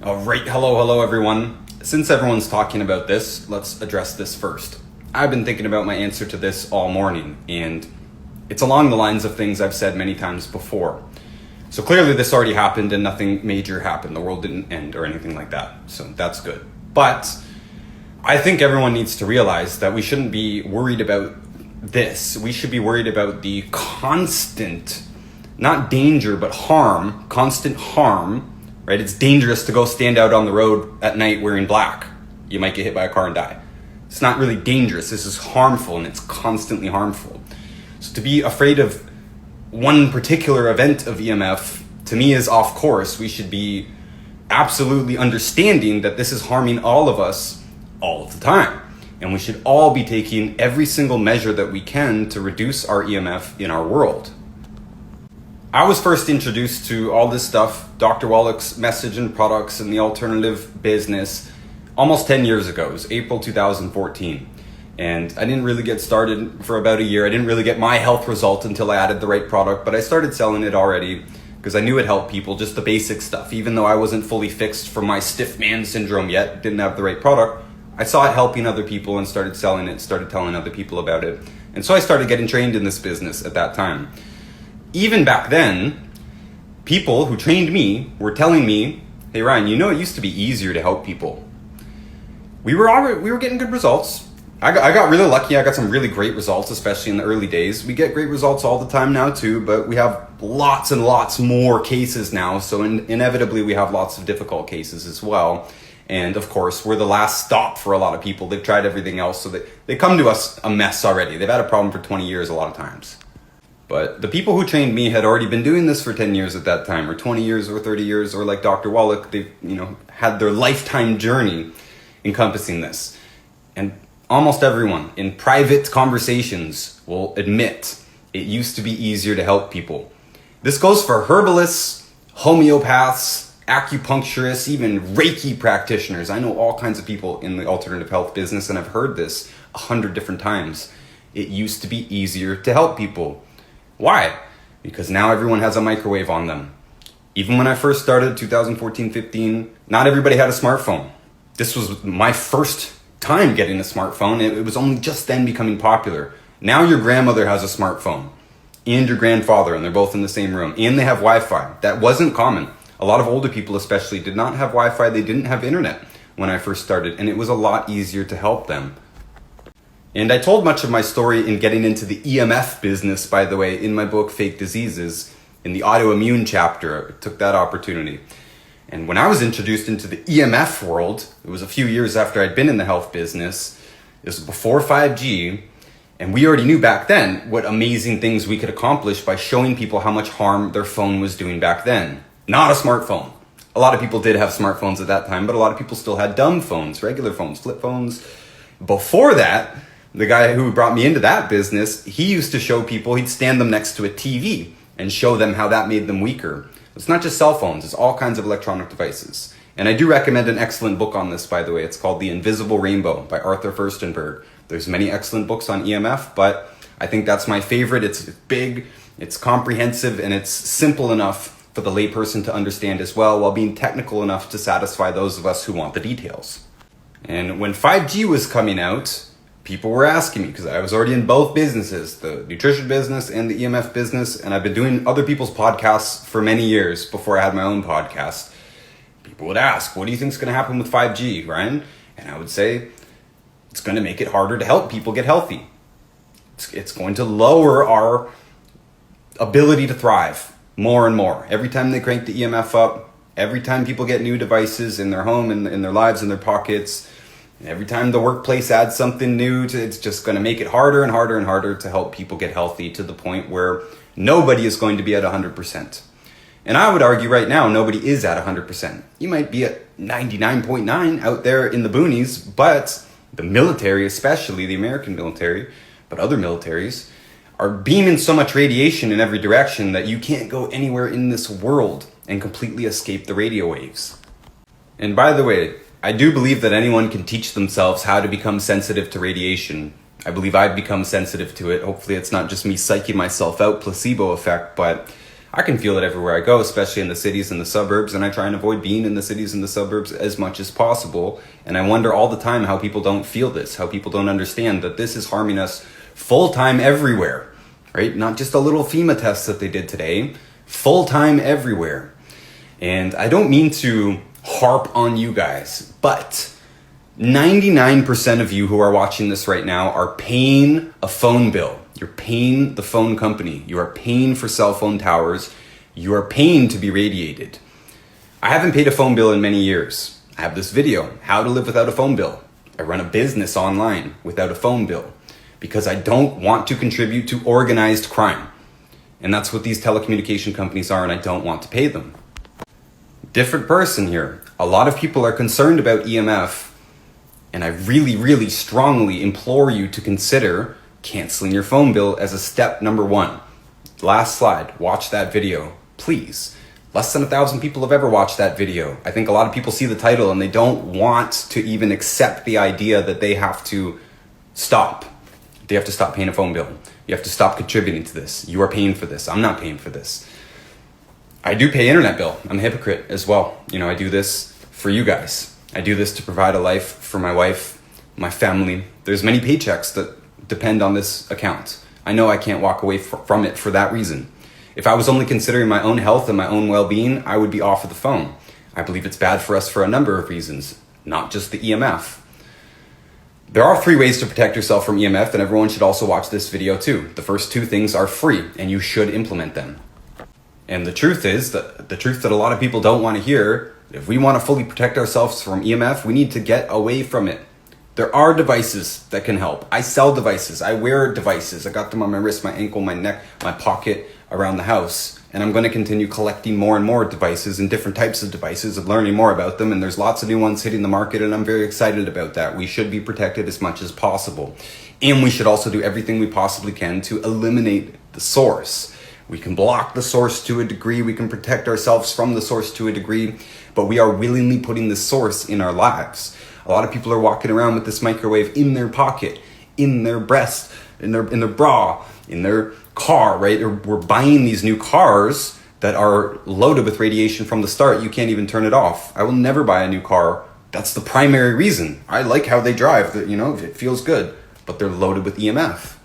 All right, hello everyone. Since everyone's talking about this, let's address this first. I've been thinking about my answer to this all morning, and it's along the lines of things I've said many times before. So clearly this already happened and nothing major happened. The world didn't end or anything like that, so that's good. But I think everyone needs to realize that we shouldn't be worried about this. We should be worried about the constant, not danger, but harm, constant harm. Right? It's dangerous to go stand out on the road at night wearing black. You might get hit by a car and die. It's not really dangerous. This is harmful, and it's constantly harmful. So to be afraid of one particular event of EMF, to me, is off course. We should be absolutely understanding that this is harming all of us all of the time. And we should all be taking every single measure that we can to reduce our EMF in our world. I was first introduced to all this stuff, Dr. Wallach's message and products and the alternative business, almost 10 years ago. It was April 2014. And I didn't really get started for about a year. I didn't really get my health result until I added the right product, but I started selling it already because I knew it helped people, just the basic stuff. Even though I wasn't fully fixed from my stiff man syndrome yet, didn't have the right product, I saw it helping other people and started selling it, started telling other people about it. And so I started getting trained in this business at that time. Even back then, people who trained me were telling me, hey Ryan, you know it used to be easier to help people. We were getting good results. I got really lucky. I got some really great results, especially in the early days. We get great results all the time now too, but we have lots and lots more cases now. So inevitably we have lots of difficult cases as well. And of course, we're the last stop for a lot of people. They've tried everything else, so they come to us a mess already. They've had a problem for 20 years a lot of times. But the people who trained me had already been doing this for 10 years at that time, or 20 years, or 30 years, or like Dr. Wallach, they've had their lifetime journey encompassing this. And almost everyone in private conversations will admit it used to be easier to help people. This goes for herbalists, homeopaths, acupuncturists, even Reiki practitioners. I know all kinds of people in the alternative health business, and I've heard this 100 different times. It used to be easier to help people. Why? Because now everyone has a microwave on them. Even when I first started, 2014-15, not everybody had a smartphone. This was my first time getting a smartphone. It was only just then becoming popular. Now your grandmother has a smartphone and your grandfather, and they're both in the same room, and they have Wi-Fi. That wasn't common. A lot of older people especially did not have Wi-Fi. They didn't have internet when I first started, and it was a lot easier to help them. And I told much of my story in getting into the EMF business, by the way, in my book, Fake Diseases, in the autoimmune chapter. I took that opportunity. And when I was introduced into the EMF world, it was a few years after I'd been in the health business. It was before 5G. And we already knew back then what amazing things we could accomplish by showing people how much harm their phone was doing back then. Not a smartphone. A lot of people did have smartphones at that time, but a lot of people still had dumb phones, regular phones, flip phones. Before that, the guy who brought me into that business, he used to show people, he'd stand them next to a TV and show them how that made them weaker. It's not just cell phones, it's all kinds of electronic devices. And I do recommend an excellent book on this, by the way. It's called The Invisible Rainbow by Arthur Furstenberg. There's many excellent books on EMF, but I think that's my favorite. It's big, it's comprehensive, and it's simple enough for the layperson to understand as well, while being technical enough to satisfy those of us who want the details. And when 5G was coming out, people were asking me, because I was already in both businesses, the nutrition business and the EMF business, and I've been doing other people's podcasts for many years before I had my own podcast. People would ask, what do you think is going to happen with 5G, Ryan? And I would say, it's going to make it harder to help people get healthy. It's going to lower our ability to thrive more and more. Every time they crank the EMF up, every time people get new devices in their home, in their lives, in their pockets, every time the workplace adds something new, it's just going to make it harder and harder and harder to help people get healthy, to the point where nobody is going to be at 100%. And I would argue right now, nobody is at 100%. You might be at 99.9 out there in the boonies, but the military, especially the American military, but other militaries, are beaming so much radiation in every direction that you can't go anywhere in this world and completely escape the radio waves. And by the way, I do believe that anyone can teach themselves how to become sensitive to radiation. I believe I've become sensitive to it. Hopefully it's not just me psyching myself out, placebo effect, but I can feel it everywhere I go, especially in the cities and the suburbs, and I try and avoid being in the cities and the suburbs as much as possible. And I wonder all the time how people don't feel this, how people don't understand that this is harming us full-time everywhere, right? Not just a little FEMA test that they did today, full-time everywhere. And I don't mean to harp on you guys, but 99% of you who are watching this right now are paying a phone bill. You're paying the phone company. You are paying for cell phone towers. You are paying to be radiated. I haven't paid a phone bill in many years. I have this video, how to live without a phone bill. I run a business online without a phone bill because I don't want to contribute to organized crime. And that's what these telecommunication companies are, and I don't want to pay them. Different person here. A lot of people are concerned about EMF, and I really, really strongly implore you to consider canceling your phone bill as a step number one. Last slide, watch that video, please. Less than 1,000 people have ever watched that video. I think a lot of people see the title and they don't want to even accept the idea that they have to stop. They have to stop paying a phone bill. You have to stop contributing to this. You are paying for this. I'm not paying for this. I do pay internet bill. I'm a hypocrite as well. I do this for you guys. I do this to provide a life for my wife, my family. There's many paychecks that depend on this account. I know I can't walk away from it for that reason. If I was only considering my own health and my own well-being, I would be off of the phone. I believe it's bad for us for a number of reasons, not just the EMF. There are 3 ways to protect yourself from EMF, and everyone should also watch this video too. The first 2 things are free, and you should implement them. And the truth is, the truth that a lot of people don't want to hear, if we want to fully protect ourselves from EMF, we need to get away from it. There are devices that can help. I sell devices. I wear devices. I got them on my wrist, my ankle, my neck, my pocket, around the house. And I'm going to continue collecting more and more devices and different types of devices and learning more about them. And there's lots of new ones hitting the market, and I'm very excited about that. We should be protected as much as possible. And we should also do everything we possibly can to eliminate the source. We can block the source to a degree. We can protect ourselves from the source to a degree. But we are willingly putting the source in our lives. A lot of people are walking around with this microwave in their pocket, in their breast, in their bra, in their car, right? We're buying these new cars that are loaded with radiation from the start. You can't even turn it off. I will never buy a new car. That's the primary reason. I like how they drive, it feels good, but they're loaded with EMF.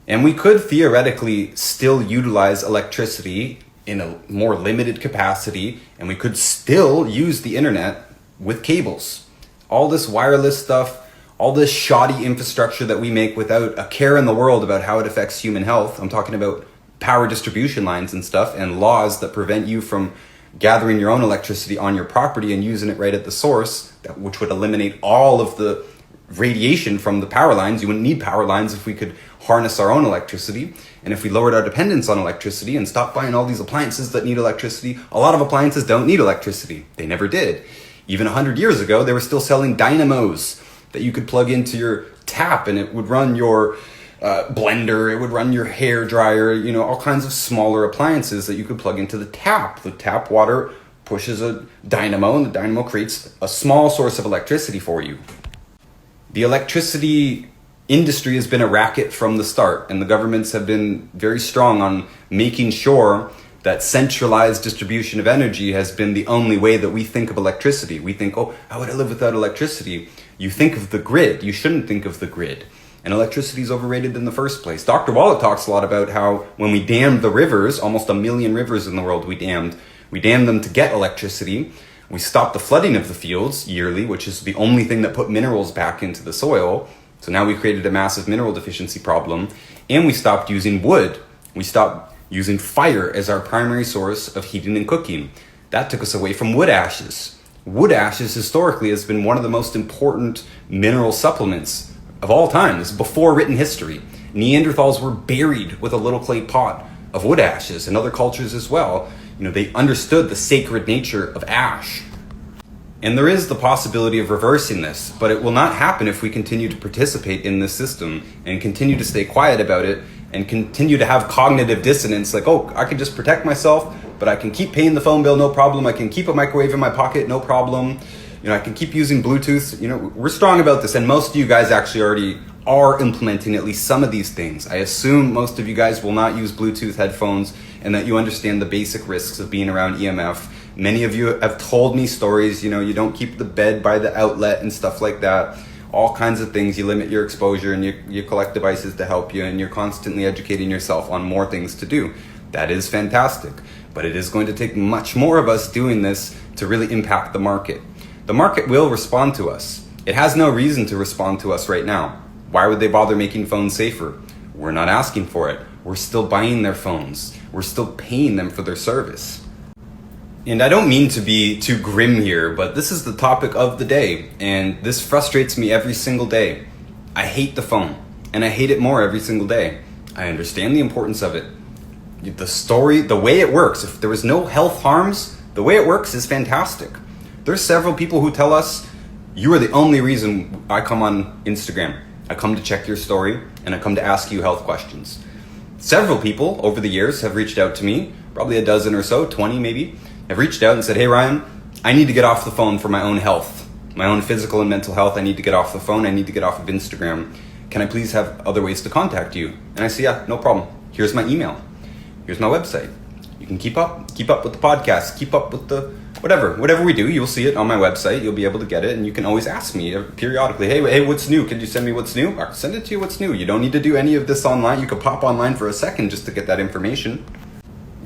And we could theoretically still utilize electricity in a more limited capacity, and we could still use the internet with cables. All this wireless stuff, all this shoddy infrastructure that we make without a care in the world about how it affects human health. I'm talking about power distribution lines and stuff, and laws that prevent you from gathering your own electricity on your property and using it right at the source, which would eliminate all of the radiation from the power lines. You wouldn't need power lines if we could harness our own electricity. And if we lowered our dependence on electricity and stopped buying all these appliances that need electricity. A lot of appliances don't need electricity. They never did. Even 100 years ago, they were still selling dynamos that you could plug into your tap, and it would run your blender, it would run your hair dryer, all kinds of smaller appliances that you could plug into the tap. The tap water pushes a dynamo, and the dynamo creates a small source of electricity for you. The electricity industry has been a racket from the start, and the governments have been very strong on making sure that centralized distribution of energy has been the only way that we think of electricity. We think, how would I live without electricity? You think of the grid. You shouldn't think of the grid. And electricity is overrated in the first place. Dr. Wallet talks a lot about how when we dammed the rivers, almost 1 million rivers in the world we dammed them to get electricity. We stopped the flooding of the fields yearly, which is the only thing that put minerals back into the soil. So now we created a massive mineral deficiency problem. And we stopped using wood. We stopped using fire as our primary source of heating and cooking. That took us away from wood ashes. Wood ashes historically has been one of the most important mineral supplements of all time. This is before written history. Neanderthals were buried with a little clay pot of wood ashes, and other cultures as well. They understood the sacred nature of ash. And there is the possibility of reversing this, but it will not happen if we continue to participate in this system and continue to stay quiet about it and continue to have cognitive dissonance, like, I can just protect myself, but I can keep paying the phone bill, no problem. I can keep a microwave in my pocket, no problem. I can keep using Bluetooth. We're strong about this, and most of you guys actually already are implementing at least some of these things. I assume most of you guys will not use Bluetooth headphones and that you understand the basic risks of being around EMF. Many of you have told me stories, you don't keep the bed by the outlet and stuff like that. All kinds of things. You limit your exposure and you collect devices to help you, and you're constantly educating yourself on more things to do. That is fantastic. But it is going to take much more of us doing this to really impact the market. The market will respond to us. It has no reason to respond to us right now. Why would they bother making phones safer? We're not asking for it. We're still buying their phones. We're still paying them for their service. And I don't mean to be too grim here, but this is the topic of the day, and this frustrates me every single day. I hate the phone, and I hate it more every single day. I understand the importance of it. The story, the way it works, if there was no health harms, the way it works is fantastic. There's several people who tell us, you are the only reason I come on Instagram. I come to check your story, and I come to ask you health questions. Several people over the years have reached out to me, probably a dozen or so, 20 maybe, have reached out and said, hey Ryan, I need to get off the phone for my own health, my own physical and mental health. I need to get off the phone. I need to get off of Instagram. Can I please have other ways to contact you? And I say, yeah, no problem. Here's my email. Here's my website. You can keep up with the podcast, keep up with the whatever we do. You'll see it on my website. You'll be able to get it, and you can always ask me periodically, hey, what's new? Can you send me what's new? I'll send it to you what's new. You don't need to do any of this online. You could pop online for a second just to get that information.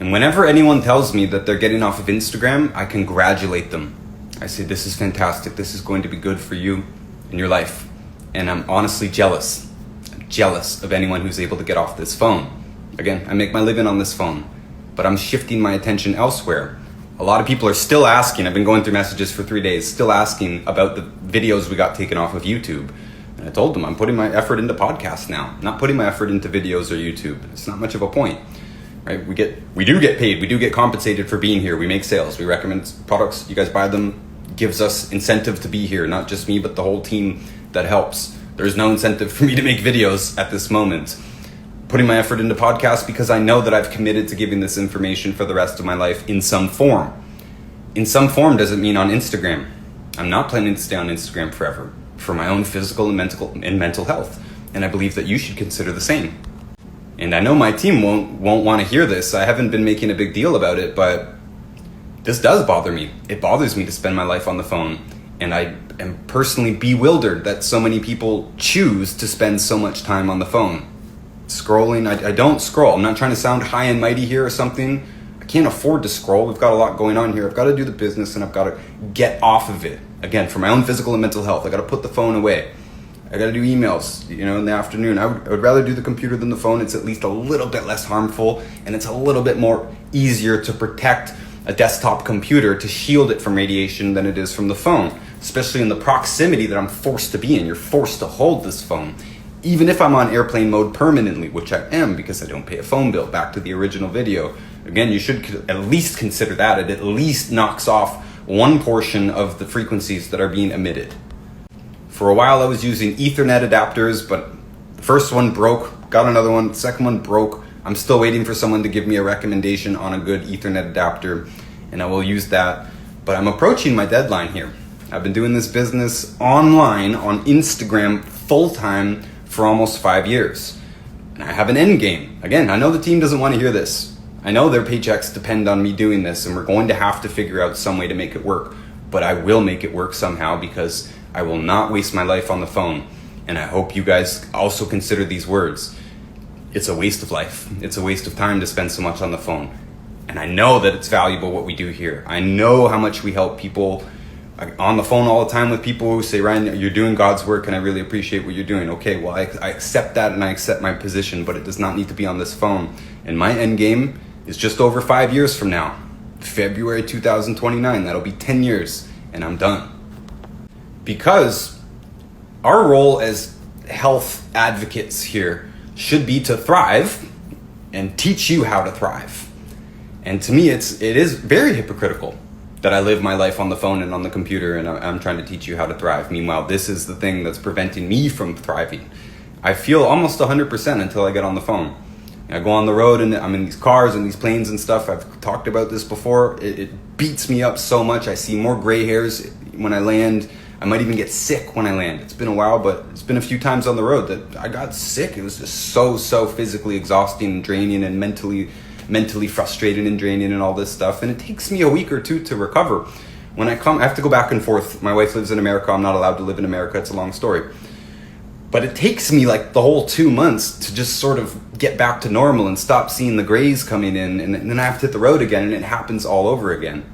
And whenever anyone tells me that they're getting off of Instagram, I congratulate them. I say, this is fantastic. This is going to be good for you in your life. And I'm honestly jealous. I'm jealous of anyone who's able to get off this phone. Again, I make my living on this phone, but I'm shifting my attention elsewhere. A lot of people are still asking, I've been going through messages for 3 days, still asking about the videos we got taken off of YouTube. And I told them I'm putting my effort into podcasts now, not putting my effort into videos or YouTube. It's not much of a point. Right? We do get paid. We do get compensated for being here. We make sales. We recommend products. You guys buy them. Gives us incentive to be here. Not just me, but the whole team that helps. There's no incentive for me to make videos at this moment. Putting my effort into podcasts because I know that I've committed to giving this information for the rest of my life in some form. In some form doesn't mean on Instagram. I'm not planning to stay on Instagram forever for my own physical and mental health. And I believe that you should consider the same. And I know my team won't want to hear this. I haven't been making a big deal about it, but this does bother me. It bothers me to spend my life on the phone. And I am personally bewildered that so many people choose to spend so much time on the phone. Scrolling, I don't scroll. I'm not trying to sound high and mighty here or something. I can't afford to scroll. We've got a lot going on here. I've got to do the business and I've got to get off of it. Again, for my own physical and mental health, I got to put the phone away. I got to do emails, in the afternoon. I would rather do the computer than the phone. It's at least a little bit less harmful, and it's a little bit more easier to protect a desktop computer, to shield it from radiation than it is from the phone, especially in the proximity that I'm forced to be in. You're forced to hold this phone. Even if I'm on airplane mode permanently, which I am because I don't pay a phone bill, back to the original video. Again, you should at least consider that. It at least knocks off one portion of the frequencies that are being emitted. For a while I was using Ethernet adapters, but the first one broke, got another one, the second one broke. I'm still waiting for someone to give me a recommendation on a good Ethernet adapter, and I will use that. But I'm approaching my deadline here. I've been doing this business online on Instagram full-time for almost 5 years. And I have an end game. Again, I know the team doesn't want to hear this. I know their paychecks depend on me doing this, and we're going to have to figure out some way to make it work. But I will make it work somehow, because I will not waste my life on the phone. And I hope you guys also consider these words. It's a waste of life. It's a waste of time to spend so much on the phone. And I know that it's valuable what we do here. I know how much we help people. I'm on the phone all the time with people who say, Ryan, you're doing God's work and I really appreciate what you're doing. Okay, well, I accept that and I accept my position, but it does not need to be on this phone. And my end game is just over 5 years from now. February 2029. That'll be 10 years and I'm done. Because our role as health advocates here should be to thrive and teach you how to thrive. And to me, it is very hypocritical that I live my life on the phone and on the computer and I'm trying to teach you how to thrive. Meanwhile, this is the thing that's preventing me from thriving. I feel almost 100% until I get on the phone. I go on the road and I'm in these cars and these planes and stuff. I've talked about this before. It beats me up so much. I see more gray hairs when I land. I might even get sick when I land. It's been a while, but it's been a few times on the road that I got sick. It was just so physically exhausting and draining and mentally mentally frustrated and draining and all this stuff. And it takes me a week or two to recover. When I have to go back and forth. My wife lives in America. I'm not allowed to live in America. It's a long story. But it takes me like the whole 2 months to just sort of get back to normal and stop seeing the grays coming in. And then I have to hit the road again, and it happens all over again.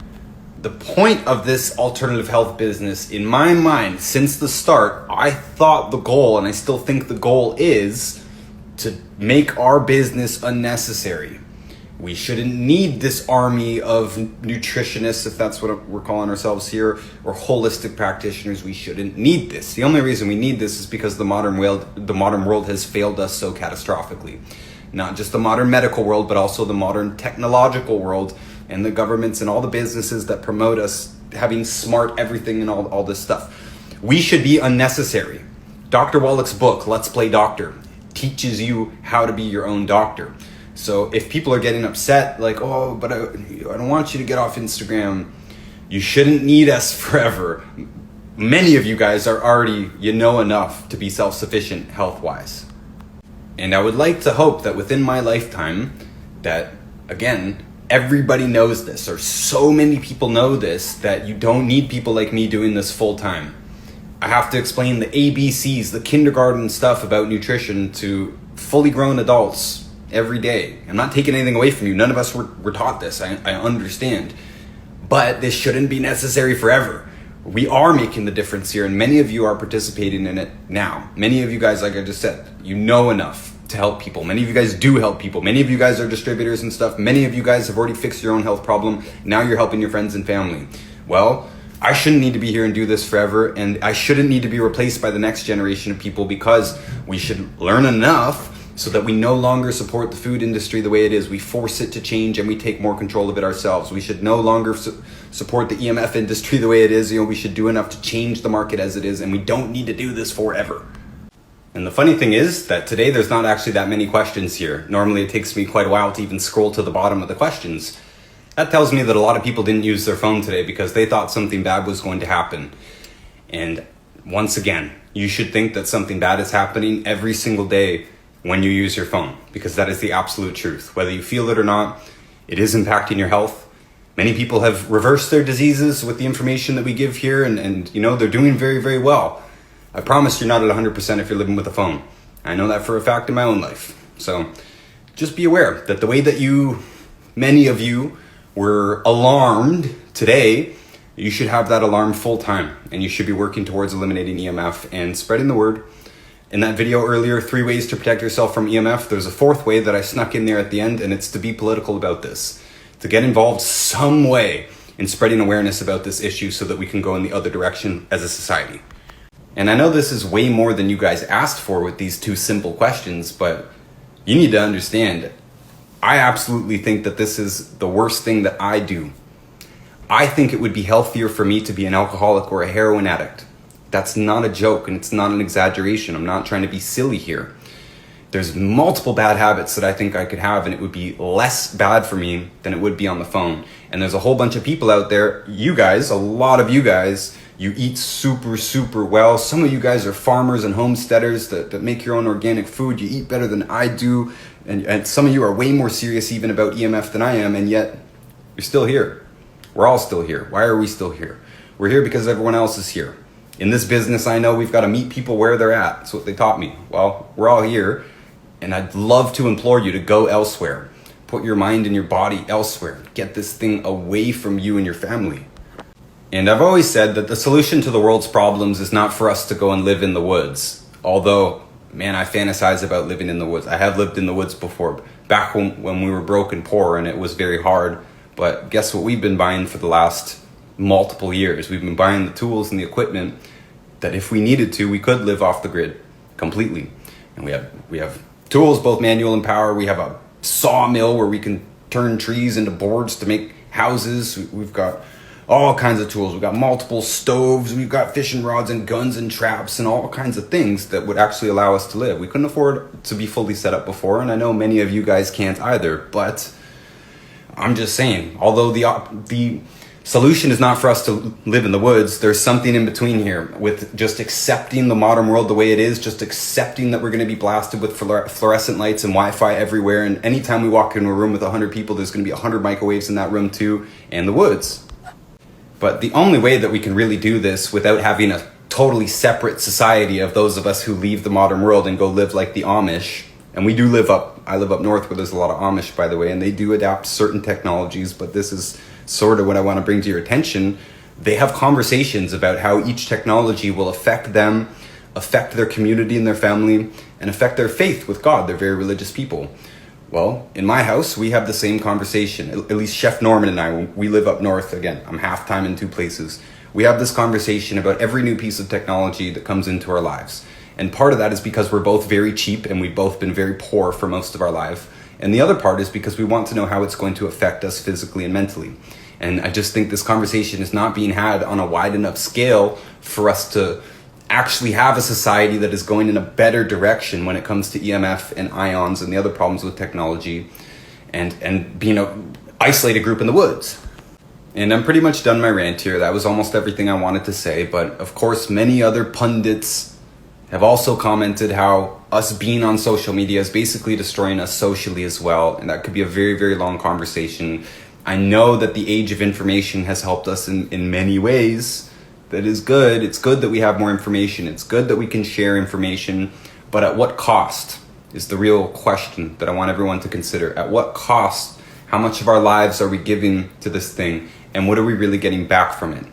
The point of this alternative health business, in my mind, since the start, I thought the goal, and I still think the goal is to make our business unnecessary. We shouldn't need this army of nutritionists, if that's what we're calling ourselves here, or holistic practitioners. We shouldn't need this. The only reason we need this is because the modern world has failed us so catastrophically. Not just the modern medical world, but also the modern technological world and the governments and all the businesses that promote us having smart everything and all this stuff. We should be unnecessary. Dr. Wallach's book, Let's Play Doctor, teaches you how to be your own doctor. So if people are getting upset, like, oh, but I don't want you to get off Instagram, you shouldn't need us forever. Many of you guys are already, enough to be self-sufficient health-wise. And I would like to hope that within my lifetime that, again, everybody knows this, or so many people know this, that you don't need people like me doing this full time. I have to explain the ABCs, the kindergarten stuff about nutrition to fully grown adults every day. I'm not taking anything away from you. None of us were taught this. I understand. But this shouldn't be necessary forever. We are making the difference here, and many of you are participating in it now. Many of you guys, like I just said, you know enough to help people. Many of you guys do help people. Many of you guys are distributors and stuff. Many of you guys have already fixed your own health problem. Now you're helping your friends and family. Well, I shouldn't need to be here and do this forever, and I shouldn't need to be replaced by the next generation of people, because we should learn enough so that we no longer support the food industry the way it is. We force it to change and we take more control of it ourselves. We should no longer support the EMF industry the way it is. We should do enough to change the market as it is, and we don't need to do this forever. And the funny thing is that today there's not actually that many questions here. Normally it takes me quite a while to even scroll to the bottom of the questions. That tells me that a lot of people didn't use their phone today because they thought something bad was going to happen. And once again, you should think that something bad is happening every single day when you use your phone, because that is the absolute truth. Whether you feel it or not, it is impacting your health. Many people have reversed their diseases with the information that we give here, and they're doing very, very well. I promise you're not at 100% if you're living with a phone. I know that for a fact in my own life. So just be aware that the way that many of you were alarmed today, you should have that alarm full time, and you should be working towards eliminating EMF and spreading the word. In that video earlier, 3 ways to protect yourself from EMF, there's a 4th way that I snuck in there at the end, and it's to be political about this. To get involved some way in spreading awareness about this issue so that we can go in the other direction as a society. And I know this is way more than you guys asked for with these 2 simple questions, but you need to understand, I absolutely think that this is the worst thing that I do. I think it would be healthier for me to be an alcoholic or a heroin addict. That's not a joke, and it's not an exaggeration. I'm not trying to be silly here. There's multiple bad habits that I think I could have, and it would be less bad for me than it would be on the phone. And there's a whole bunch of people out there, you guys, a lot of you guys, you eat super, super well. Some of you guys are farmers and homesteaders that make your own organic food. You eat better than I do. And some of you are way more serious even about EMF than I am, and yet you're still here. We're all still here. Why are we still here? We're here because everyone else is here. In this business, I know we've got to meet people where they're at. That's what they taught me. Well, we're all here, and I'd love to implore you to go elsewhere. Put your mind and your body elsewhere. Get this thing away from you and your family. And I've always said that the solution to the world's problems is not for us to go and live in the woods. Although, man, I fantasize about living in the woods. I have lived in the woods before, back when we were broke and poor, and it was very hard. But guess what we've been buying for the last multiple years? We've been buying the tools and the equipment that if we needed to, we could live off the grid completely. And we have tools, both manual and power. We have a sawmill where we can turn trees into boards to make houses. We've got all kinds of tools. We've got multiple stoves. We've got fishing rods and guns and traps and all kinds of things that would actually allow us to live. We couldn't afford to be fully set up before, and I know many of you guys can't either, but I'm just saying, although the solution is not for us to live in the woods. There's something in between here with just accepting the modern world the way it is, just accepting that we're going to be blasted with fluorescent lights and Wi-Fi everywhere. And anytime we walk into a room with 100 people, there's going to be 100 microwaves in that room too, and the woods. But the only way that we can really do this without having a totally separate society of those of us who leave the modern world and go live like the Amish, and we do I live up north where there's a lot of Amish, by the way, and they do adapt certain technologies, but this is sort of what I want to bring to your attention. They have conversations about how each technology will affect them, affect their community and their family, and affect their faith with God. They're very religious people. Well, in my house, we have the same conversation. At least Chef Norman and I, we live up north. Again, I'm half time in two places. We have this conversation about every new piece of technology that comes into our lives. And part of that is because we're both very cheap and we've both been very poor for most of our life. And the other part is because we want to know how it's going to affect us physically and mentally. And I just think this conversation is not being had on a wide enough scale for us to actually have a society that is going in a better direction when it comes to EMF and ions and the other problems with technology and being an isolated group in the woods. And I'm pretty much done my rant here. That was almost everything I wanted to say. But of course, many other pundits have also commented how us being on social media is basically destroying us socially as well. And that could be a very, very long conversation. I know that the age of information has helped us in many ways. That is good. It's good that we have more information. It's good that we can share information. But at what cost is the real question that I want everyone to consider. At what cost? How much of our lives are we giving to this thing? And what are we really getting back from it?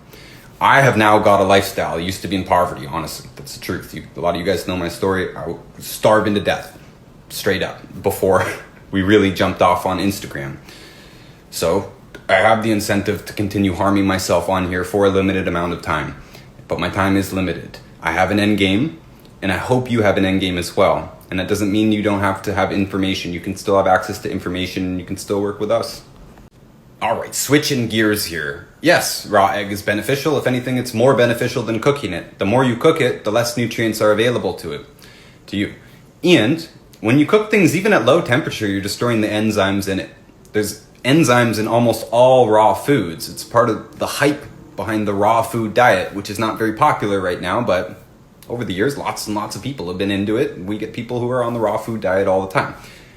I have now got a lifestyle. I used to be in poverty, honestly. That's the truth. A lot of you guys know my story. I was starving to death, straight up, before we really jumped off on Instagram. So I have the incentive to continue harming myself on here for a limited amount of time. But my time is limited. I have an end game, and I hope you have an end game as well. And that doesn't mean you don't have to have information. You can still have access to information, and you can still work with us. All right, switching gears here. Yes, raw egg is beneficial. If anything, it's more beneficial than cooking it. The more you cook it, the less nutrients are available to you. And when you cook things, even at low temperature, you're destroying the enzymes in it. There's enzymes in almost all raw foods. It's part of the hype behind the raw food diet, which is not very popular right now, but over the years, lots and lots of people have been into it. We get people who are on the raw food diet all the time.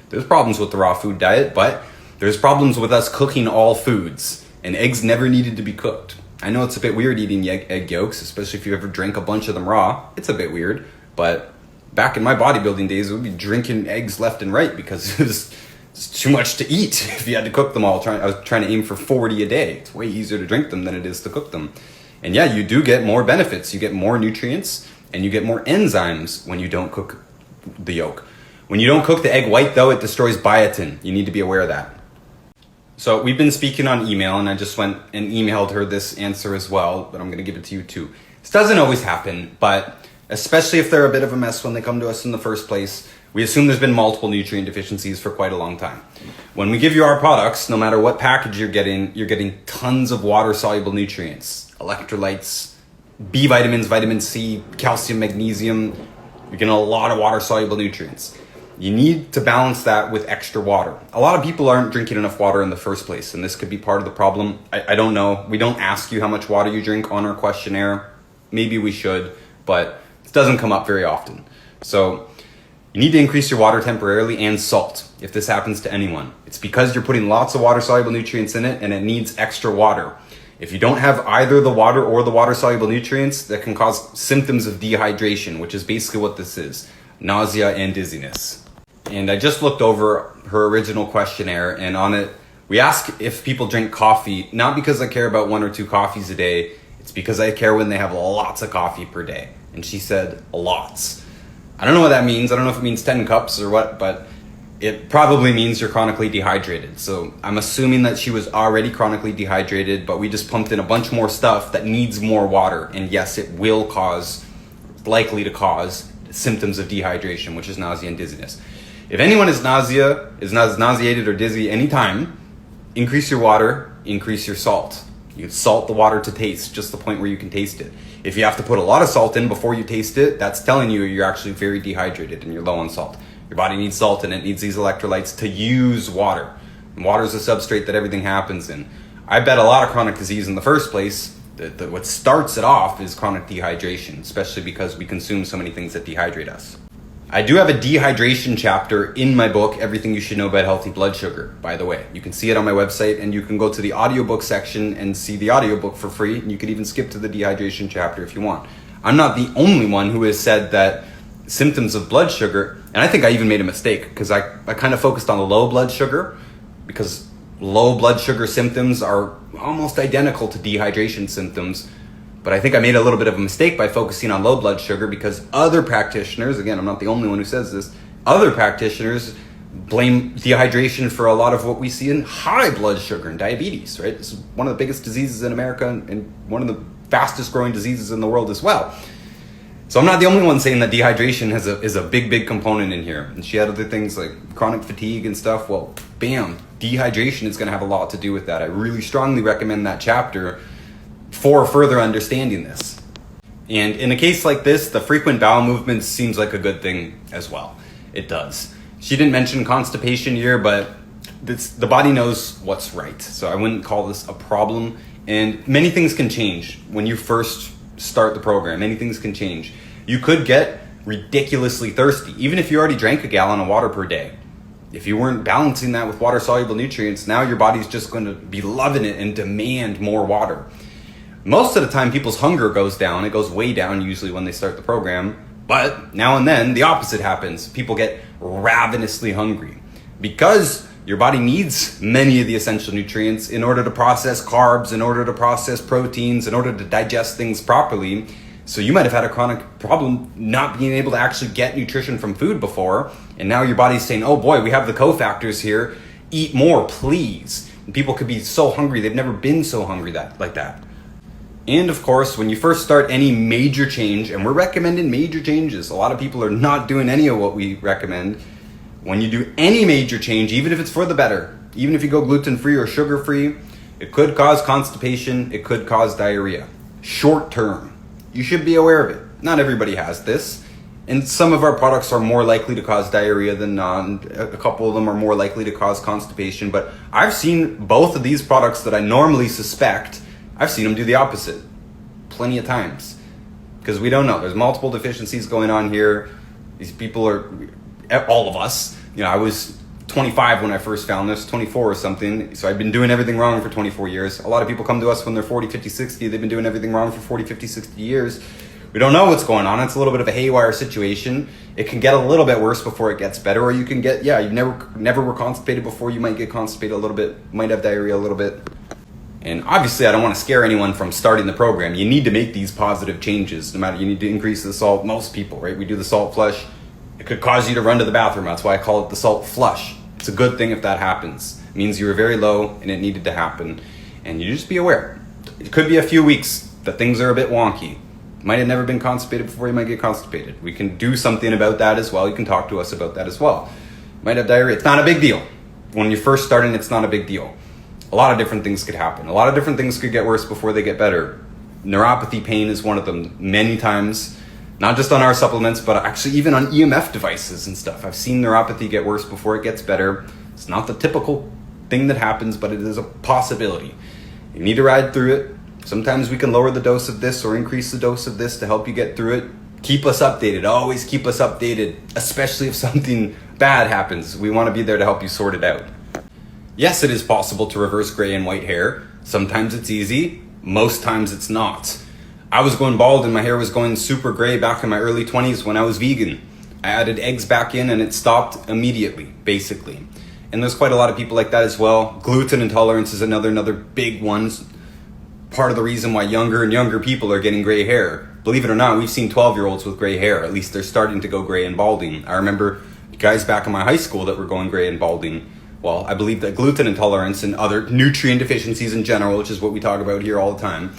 There's problems with the raw food diet, but there's problems with us cooking all foods, and eggs never needed to be cooked. I know it's a bit weird eating egg yolks, especially if you ever drank a bunch of them raw. It's a bit weird, but back in my bodybuilding days, we'd be drinking eggs left and right because it was too much to eat if you had to cook them all. I was trying to aim for 40 a day. It's way easier to drink them than it is to cook them. And yeah, you do get more benefits. You get more nutrients, and you get more enzymes when you don't cook the yolk. When you don't cook the egg white, though, it destroys biotin. You need to be aware of that. So we've been speaking on email, and I just went and emailed her this answer as well, but I'm going to give it to you too. This doesn't always happen, but especially if they're a bit of a mess when they come to us in the first place, we assume there's been multiple nutrient deficiencies for quite a long time. When we give you our products, no matter what package you're getting tons of water-soluble nutrients, electrolytes, B vitamins, vitamin C, calcium, magnesium. You're getting a lot of water-soluble nutrients. You need to balance that with extra water. A lot of people aren't drinking enough water in the first place, and this could be part of the problem. I don't know. We don't ask you how much water you drink on our questionnaire. Maybe we should, but it doesn't come up very often. So you need to increase your water temporarily and salt if this happens to anyone. It's because you're putting lots of water-soluble nutrients in it, and it needs extra water. If you don't have either the water or the water-soluble nutrients, that can cause symptoms of dehydration, which is basically what this is, nausea and dizziness. And I just looked over her original questionnaire, and on it, we ask if people drink coffee, not because I care about 1 or 2 coffees a day, it's because I care when they have lots of coffee per day. And she said lots. I don't know what that means. I don't know if it means 10 cups or what, but it probably means you're chronically dehydrated. So I'm assuming that she was already chronically dehydrated, but we just pumped in a bunch more stuff that needs more water. And yes, it will likely to cause symptoms of dehydration, which is nausea and dizziness. If anyone is nauseated or dizzy anytime, increase your water, increase your salt. You salt the water to taste, just the point where you can taste it. If you have to put a lot of salt in before you taste it, that's telling you you're actually very dehydrated and you're low on salt. Your body needs salt and it needs these electrolytes to use water. And water is a substrate that everything happens in. I bet a lot of chronic disease in the first place, what starts it off is chronic dehydration, especially because we consume so many things that dehydrate us. I do have a dehydration chapter in my book, Everything You Should Know About Healthy Blood Sugar, by the way. You can see it on my website, and you can go to the audiobook section and see the audiobook for free, and you can even skip to the dehydration chapter if you want. I'm not the only one who has said that symptoms of blood sugar, and I think I even made a mistake, because I kind of focused on the low blood sugar, because low blood sugar symptoms are almost identical to dehydration symptoms. But I think I made a little bit of a mistake by focusing on low blood sugar, because other practitioners, again, I'm not the only one who says this, other practitioners blame dehydration for a lot of what we see in high blood sugar and diabetes, right? This is one of the biggest diseases in America and one of the fastest growing diseases in the world as well. So I'm not the only one saying that dehydration is a big component in here. And she had other things like chronic fatigue and stuff. Well, bam, dehydration is going to have a lot to do with that. I really strongly recommend that chapter for further understanding this. And in a case like this, the frequent bowel movements seems like a good thing as well. It does. She didn't mention constipation here, but the body knows what's right. So I wouldn't call this a problem. And many things can change when you first start the program. Many things can change. You could get ridiculously thirsty, even if you already drank a gallon of water per day. If you weren't balancing that with water-soluble nutrients, now your body's just going to be loving it and demand more water. Most of the time, people's hunger goes down. It goes way down usually when they start the program. But now and then, the opposite happens. People get ravenously hungry because your body needs many of the essential nutrients in order to process carbs, in order to process proteins, in order to digest things properly. So you might have had a chronic problem not being able to actually get nutrition from food before. And now your body's saying, oh boy, we have the cofactors here. Eat more, please. And people could be so hungry. They've never been so hungry like that. And of course, when you first start any major change, and we're recommending major changes, a lot of people are not doing any of what we recommend. When you do any major change, even if it's for the better, even if you go gluten-free or sugar-free, it could cause constipation, it could cause diarrhea. Short term. You should be aware of it. Not everybody has this. And some of our products are more likely to cause diarrhea than not. A couple of them are more likely to cause constipation. But I've seen both of these products that I normally suspect, I've seen them do the opposite plenty of times, because we don't know. There's multiple deficiencies going on here. These people are, all of us, I was 25 when I first found this, 24 or something. So I've been doing everything wrong for 24 years. A lot of people come to us when they're 40, 50, 60. They've been doing everything wrong for 40, 50, 60 years. We don't know what's going on. It's a little bit of a haywire situation. It can get a little bit worse before it gets better, or you can get, you never were constipated before. You might get constipated a little bit, might have diarrhea a little bit. And obviously, I don't want to scare anyone from starting the program. You need to make these positive changes. No matter, you need to increase the salt. Most people, right? We do the salt flush. It could cause you to run to the bathroom. That's why I call it the salt flush. It's a good thing if that happens. It means you were very low and it needed to happen. And you just be aware. It could be a few weeks that things are a bit wonky. Might have never been constipated before. You might get constipated. We can do something about that as well. You can talk to us about that as well. Might have diarrhea. It's not a big deal. When you're first starting, it's not a big deal. A lot of different things could happen. A lot of different things could get worse before they get better. Neuropathy pain is one of them many times, not just on our supplements, but actually even on EMF devices and stuff. I've seen neuropathy get worse before it gets better. It's not the typical thing that happens, but it is a possibility. You need to ride through it. Sometimes we can lower the dose of this or increase the dose of this to help you get through it. Keep us updated. Always keep us updated, especially if something bad happens. We want to be there to help you sort it out. Yes, it is possible to reverse gray and white hair. Sometimes it's easy, most times it's not. I was going bald and my hair was going super gray back in my early 20s when I was vegan. I added eggs back in and it stopped immediately, basically. And there's quite a lot of people like that as well. Gluten intolerance is another big one. Part of the reason why younger and younger people are getting gray hair. Believe it or not, we've seen 12-year-olds with gray hair. At least they're starting to go gray and balding. I remember guys back in my high school that were going gray and balding. Well, I believe that gluten intolerance and other nutrient deficiencies in general, which is what we talk about here all the time,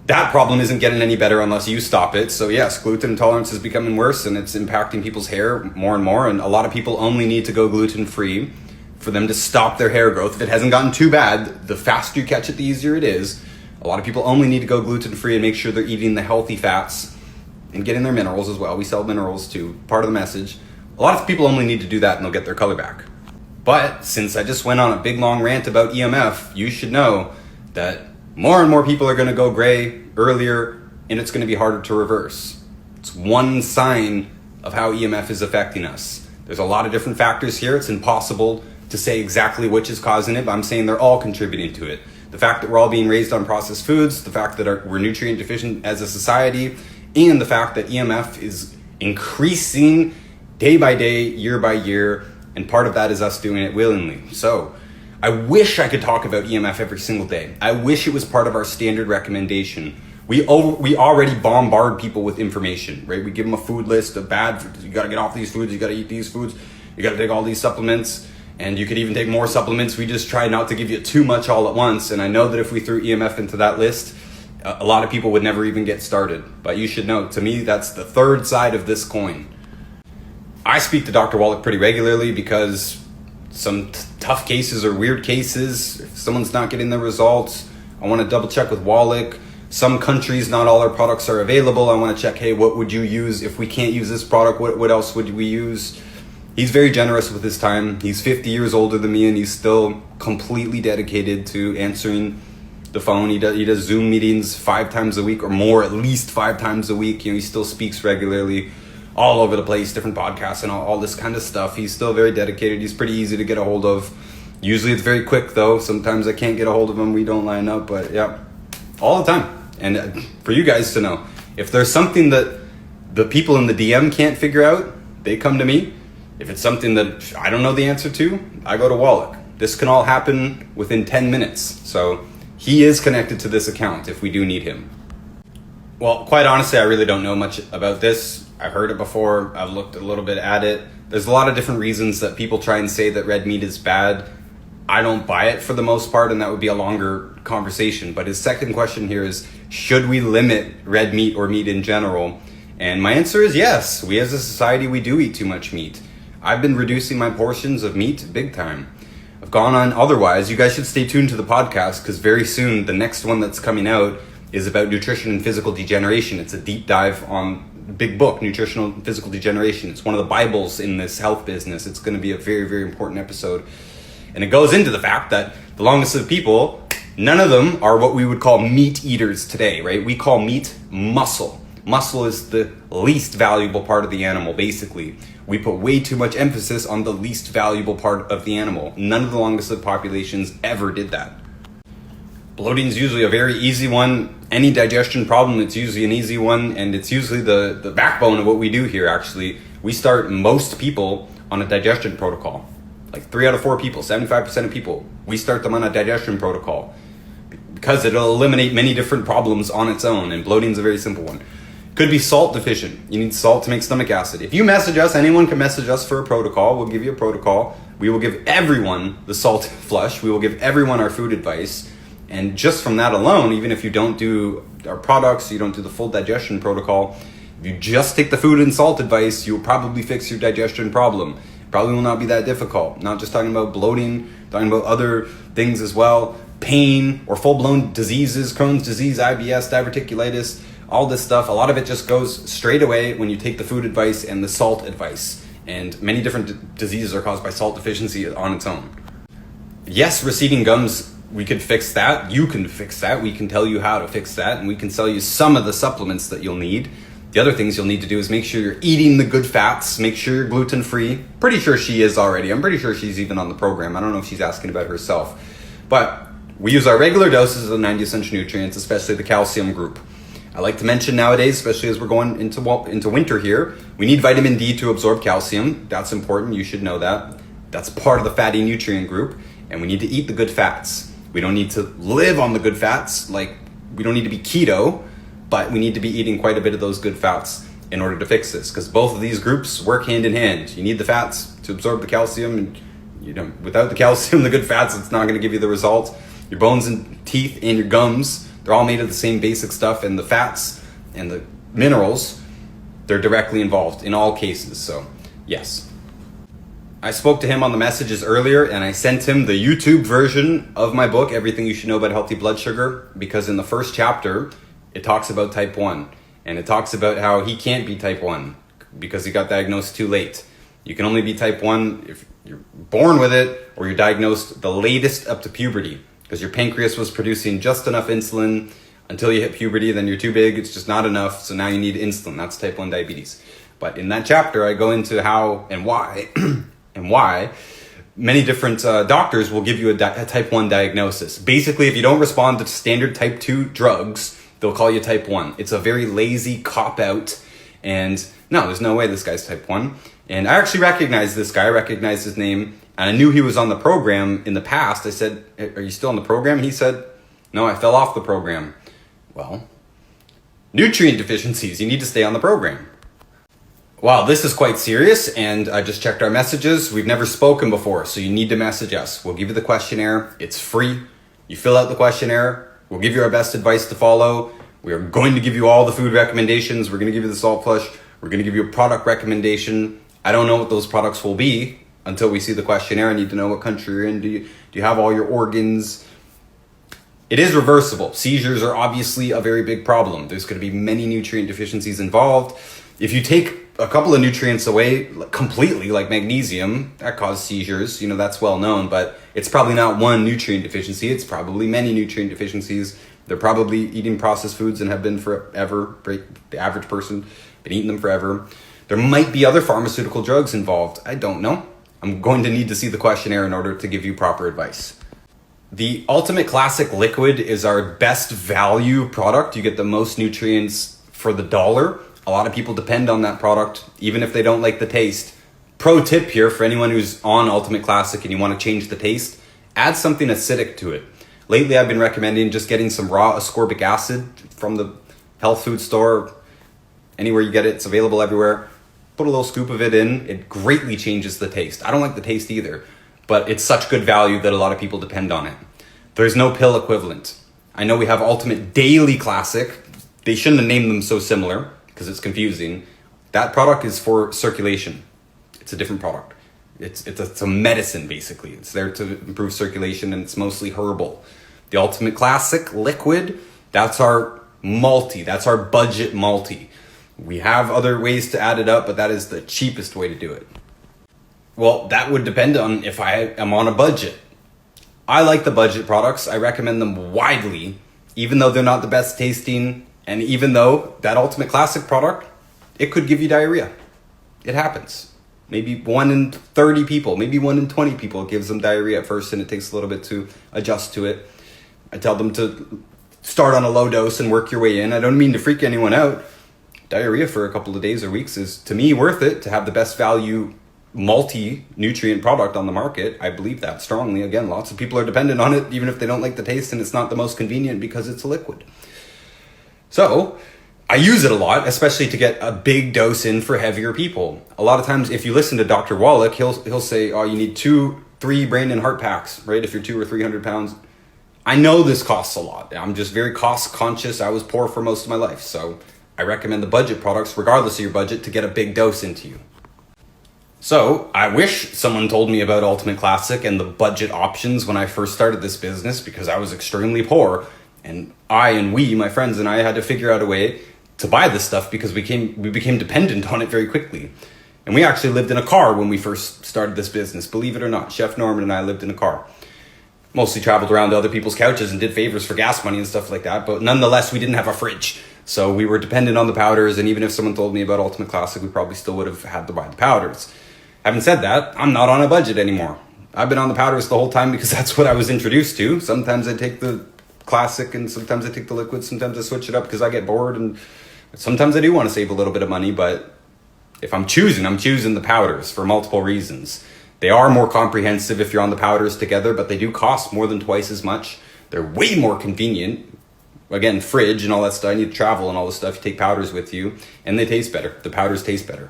that problem isn't getting any better unless you stop it. So yes, gluten intolerance is becoming worse and it's impacting people's hair more and more. And a lot of people only need to go gluten-free for them to stop their hair growth. If it hasn't gotten too bad, the faster you catch it, the easier it is. A lot of people only need to go gluten-free and make sure they're eating the healthy fats and getting their minerals as well. We sell minerals too, part of the message. A lot of people only need to do that and they'll get their color back. But since I just went on a big long rant about EMF, you should know that more and more people are going to go gray earlier, and it's going to be harder to reverse. It's one sign of how EMF is affecting us. There's a lot of different factors here. It's impossible to say exactly which is causing it, but I'm saying they're all contributing to it. The fact that we're all being raised on processed foods, the fact that we're nutrient deficient as a society, and the fact that EMF is increasing day by day, year by year, and part of that is us doing it willingly. So I wish I could talk about EMF every single day. I wish it was part of our standard recommendation. We already bombard people with information, right? We give them a food list of bad foods. You got to get off these foods. You got to eat these foods. You got to take all these supplements. And you could even take more supplements. We just try not to give you too much all at once. And I know that if we threw EMF into that list, a lot of people would never even get started. But you should know, to me, that's the third side of this coin. I speak to Dr. Wallach pretty regularly because some tough cases or weird cases, if someone's not getting the results, I want to double check with Wallach. Some countries, not all our products are available. I want to check, hey, what would you use? If we can't use this product, what else would we use? He's very generous with his time. He's 50 years older than me, and he's still completely dedicated to answering the phone. He does Zoom meetings 5 times a week or more, at least 5 times a week. You know, he still speaks regularly all over the place, different podcasts and all this kind of stuff. He's still very dedicated. He's pretty easy to get a hold of. Usually it's very quick, though. Sometimes I can't get a hold of him. We don't line up, but yeah, all the time. And for you guys to know, if there's something that the people in the DM can't figure out, they come to me. If it's something that I don't know the answer to, I go to Wallach. This can all happen within 10 minutes. So he is connected to this account if we do need him. Well, quite honestly, I really don't know much about this. I've heard it before. I've looked a little bit at it. There's a lot of different reasons that people try and say that red meat is bad. I don't buy it for the most part, and that would be a longer conversation. But his second question here is, should we limit red meat or meat in general? And my answer is yes. We as a society, we do eat too much meat. I've been reducing my portions of meat big time. I've gone on otherwise. You guys should stay tuned to the podcast because very soon the next one that's coming out is about nutrition and physical degeneration. It's a deep dive on big book, Nutritional and Physical Degeneration. It's one of the Bibles in this health business. It's going to be a very, very important episode. And it goes into the fact that the longest of people, none of them are what we would call meat eaters today, right? We call meat muscle. Muscle is the least valuable part of the animal, basically. We put way too much emphasis on the least valuable part of the animal. None of the longest lived populations ever did that. Bloating is usually a very easy one. Any digestion problem, it's usually an easy one, and it's usually the backbone of what we do here, actually. We start most people on a digestion protocol. Like 3 out of 4 people, 75% of people, we start them on a digestion protocol because it'll eliminate many different problems on its own, and bloating is a very simple one. Could be salt deficient. You need salt to make stomach acid. If you message us, anyone can message us for a protocol. We'll give you a protocol. We will give everyone the salt flush. We will give everyone our food advice. And just from that alone, even if you don't do our products, you don't do the full digestion protocol, if you just take the food and salt advice, you'll probably fix your digestion problem. Probably will not be that difficult. Not just talking about bloating, talking about other things as well. Pain or full-blown diseases, Crohn's disease, IBS, diverticulitis, all this stuff. A lot of it just goes straight away when you take the food advice and the salt advice. And many different diseases are caused by salt deficiency on its own. Yes, receding gums, we could fix that. You can fix that. We can tell you how to fix that. And we can sell you some of the supplements that you'll need. The other things you'll need to do is make sure you're eating the good fats. Make sure you're gluten-free. Pretty sure she is already. I'm pretty sure she's even on the program. I don't know if she's asking about herself. But we use our regular doses of the 90 essential nutrients, especially the calcium group. I like to mention nowadays, especially as we're going into winter here, we need vitamin D to absorb calcium. That's important. You should know that. That's part of the fatty nutrient group. And we need to eat the good fats. We don't need to live on the good fats. Like, we don't need to be keto, but we need to be eating quite a bit of those good fats in order to fix this, because both of these groups work hand in hand. You need the fats to absorb the calcium, and without the calcium, the good fats, it's not going to give you the result. Your bones and teeth and your gums, they're all made of the same basic stuff, and the fats and the minerals, they're directly involved in all cases. So, yes. I spoke to him on the messages earlier, and I sent him the YouTube version of my book, Everything You Should Know About Healthy Blood Sugar, because in the first chapter, it talks about type 1, and it talks about how he can't be type 1 because he got diagnosed too late. You can only be type 1 if you're born with it or you're diagnosed the latest up to puberty, because your pancreas was producing just enough insulin until you hit puberty, then you're too big, it's just not enough, so now you need insulin. That's type 1 diabetes. But in that chapter, I go into how and why, and why many different doctors will give you a type 1 diagnosis. Basically, if you don't respond to standard type 2 drugs, they'll call you type 1. It's a very lazy cop-out, and no, there's no way this guy's type 1. And I actually recognized this guy, I recognized his name, and I knew he was on the program in the past. I said, "Are you still on the program?" He said, "No, I fell off the program." Well, nutrient deficiencies, you need to stay on the program. Wow, this is quite serious, and I just checked our messages. We've never spoken before, so you need to message us. We'll give you the questionnaire. It's free. You fill out the questionnaire. We'll give you our best advice to follow. We are going to give you all the food recommendations. We're going to give you the salt flush. We're going to give you a product recommendation. I don't know what those products will be until we see the questionnaire. I need to know what country you're in. Do you have all your organs? It is reversible. Seizures are obviously a very big problem. There's going to be many nutrient deficiencies involved. If you take a couple of nutrients away completely, like magnesium, that causes seizures. That's well known, but it's probably not one nutrient deficiency. It's probably many nutrient deficiencies. They're probably eating processed foods and have been forever. The average person been eating them forever. There might be other pharmaceutical drugs involved. I don't know. I'm going to need to see the questionnaire in order to give you proper advice. The Ultimate Classic Liquid is our best value product. You get the most nutrients for the dollar. A lot of people depend on that product, even if they don't like the taste. Pro tip here for anyone who's on Ultimate Classic and you want to change the taste, add something acidic to it. Lately, I've been recommending just getting some raw ascorbic acid from the health food store. Anywhere you get it, it's available everywhere. Put a little scoop of it in. It greatly changes the taste. I don't like the taste either, but it's such good value that a lot of people depend on it. There's no pill equivalent. I know we have Ultimate Daily Classic. They shouldn't have named them so similar because it's confusing. That product is for circulation. It's a different product. It's a medicine, basically. It's there to improve circulation, and it's mostly herbal. The Ultimate Classic Liquid, that's our multi. That's our budget multi. We have other ways to add it up, but that is the cheapest way to do it. Well, that would depend on if I am on a budget. I like the budget products. I recommend them widely, even though they're not the best tasting, and even though that Ultimate Classic product, it could give you diarrhea. It happens. Maybe 1 in 30 people, maybe 1 in 20 people gives them diarrhea at first, and it takes a little bit to adjust to it. I tell them to start on a low dose and work your way in. I don't mean to freak anyone out. Diarrhea for a couple of days or weeks is, to me, worth it to have the best value multi-nutrient product on the market. I believe that strongly. Again, lots of people are dependent on it, even if they don't like the taste, and it's not the most convenient because it's a liquid. So I use it a lot, especially to get a big dose in for heavier people. A lot of times, if you listen to Dr. Wallach, he'll say, "Oh, you need 2-3 brain and heart packs," right? If you're 200 or 300 pounds. I know this costs a lot. I'm just very cost conscious. I was poor for most of my life, so I recommend the budget products, regardless of your budget, to get a big dose into you. So I wish someone told me about Ultimate Classic and the budget options when I first started this business, because I was extremely poor, and my friends and I had to figure out a way to buy this stuff because we became dependent on it very quickly. And we actually lived in a car when we first started this business, believe it or not. Chef Norman and I lived in a car. Mostly traveled around to other people's couches and did favors for gas money and stuff like that, but nonetheless, we didn't have a fridge. So we were dependent on the powders, and even if someone told me about Ultimate Classic, we probably still would have had to buy the powders. Having said that, I'm not on a budget anymore. I've been on the powders the whole time because that's what I was introduced to. Sometimes I take the classic and sometimes I take the liquid. Sometimes I switch it up because I get bored, and sometimes I do want to save a little bit of money, but if I'm choosing the powders for multiple reasons. They are more comprehensive if you're on the powders together, but they do cost more than twice as much. They're way more convenient. Again, fridge and all that stuff. I need to travel and all this stuff. You take powders with you, and they taste better. The powders taste better.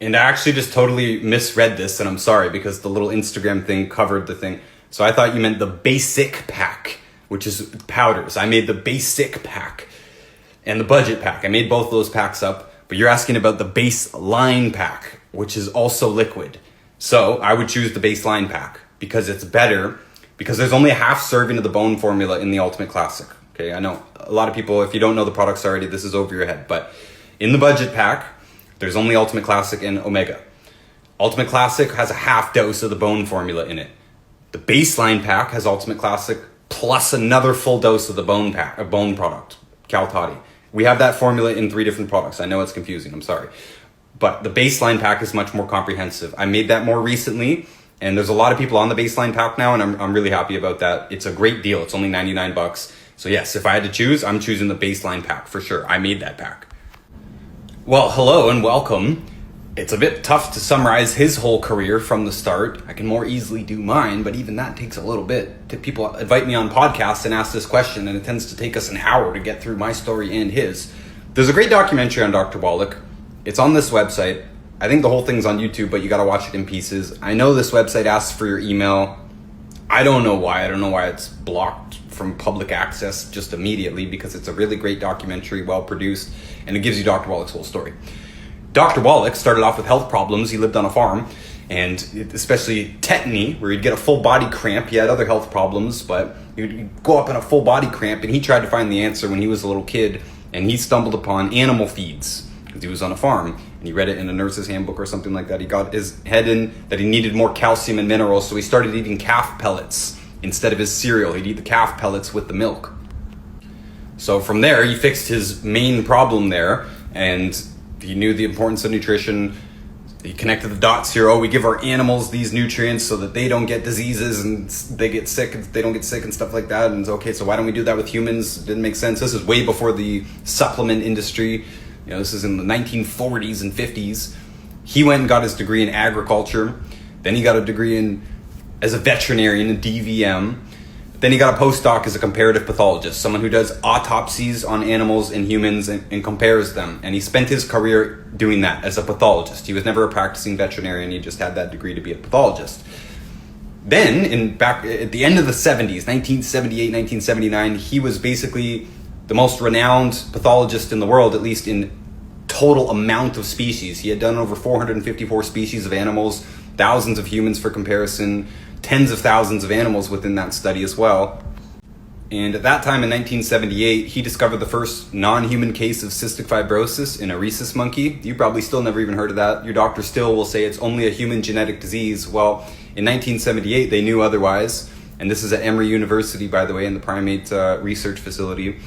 And I actually just totally misread this, and I'm sorry, because the little Instagram thing covered the thing. So I thought you meant the basic pack, which is powders. I made the basic pack and the budget pack. I made both those packs up, but you're asking about the baseline pack, which is also liquid. So I would choose the baseline pack because it's better, because there's only a half serving of the bone formula in the Ultimate Classic. Okay, I know a lot of people, if you don't know the products already, this is over your head. But in the budget pack, there's only Ultimate Classic and Omega. Ultimate Classic has a half dose of the bone formula in it. The baseline pack has Ultimate Classic plus another full dose of the bone product, Cal Toddy. We have that formula in 3 different products. I know it's confusing, I'm sorry. But the baseline pack is much more comprehensive. I made that more recently, and there's a lot of people on the baseline pack now, and I'm really happy about that. It's a great deal. It's only $99. So yes, if I had to choose, I'm choosing the baseline pack for sure. I made that pack. Well, hello and welcome. It's a bit tough to summarize his whole career from the start. I can more easily do mine, but even that takes a little bit. People invite me on podcasts and ask this question, and it tends to take us an hour to get through my story and his. There's a great documentary on Dr. Wallach. It's on this website. I think the whole thing's on YouTube, but you gotta watch it in pieces. I know this website asks for your email. I don't know why. I don't know why it's blocked from public access just immediately, because it's a really great documentary, well produced, and it gives you Dr. Wallach's whole story. Dr. Wallach started off with health problems. He lived on a farm, and especially tetany, where he'd get a full body cramp. He had other health problems, but he'd go up in a full body cramp, and he tried to find the answer when he was a little kid, and he stumbled upon animal feeds because he was on a farm, and he read it in a nurse's handbook or something like that. He got his head in that he needed more calcium and minerals, so he started eating calf pellets instead of his cereal. He'd eat the calf pellets with the milk. So from there, he fixed his main problem there, and he knew the importance of nutrition. He connected the dots here. Oh, we give our animals these nutrients so that they don't get diseases and they get sick. They don't get sick and stuff like that. And okay, so why don't we do that with humans? It didn't make sense. This is way before the supplement industry. This is in the 1940s and 50s. He went and got his degree in agriculture. Then he got a degree as a veterinarian in DVM. Then he got a postdoc as a comparative pathologist, someone who does autopsies on animals and humans and compares them. And he spent his career doing that as a pathologist. He was never a practicing veterinarian. He just had that degree to be a pathologist. Then, back at the end of the 70s, 1978, 1979, he was basically the most renowned pathologist in the world, at least in total amount of species. He had done over 454 species of animals, thousands of humans for comparison, tens of thousands of animals within that study as well. And at that time in 1978, he discovered the first non-human case of cystic fibrosis in a rhesus monkey. You probably still never even heard of that. Your doctor still will say it's only a human genetic disease. Well, in 1978, they knew otherwise. And this is at Emory University, by the way, in the primate research facility.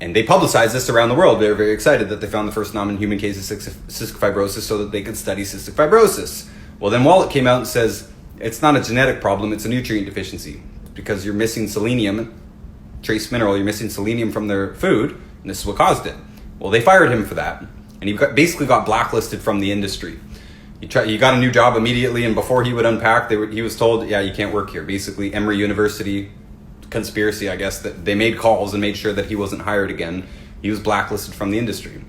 And they publicized this around the world. They were very excited that they found the first non-human case of cystic fibrosis so that they could study cystic fibrosis. Well, then Wallach came out and says, it's not a genetic problem, it's a nutrient deficiency. Because you're missing selenium, trace mineral, you're missing selenium from their food, and this is what caused it. Well, they fired him for that, and he basically got blacklisted from the industry. He got a new job immediately, and before he would unpack, he was told, yeah, you can't work here. Basically, Emory University conspiracy, I guess, that they made calls and made sure that he wasn't hired again. He was blacklisted from the industry.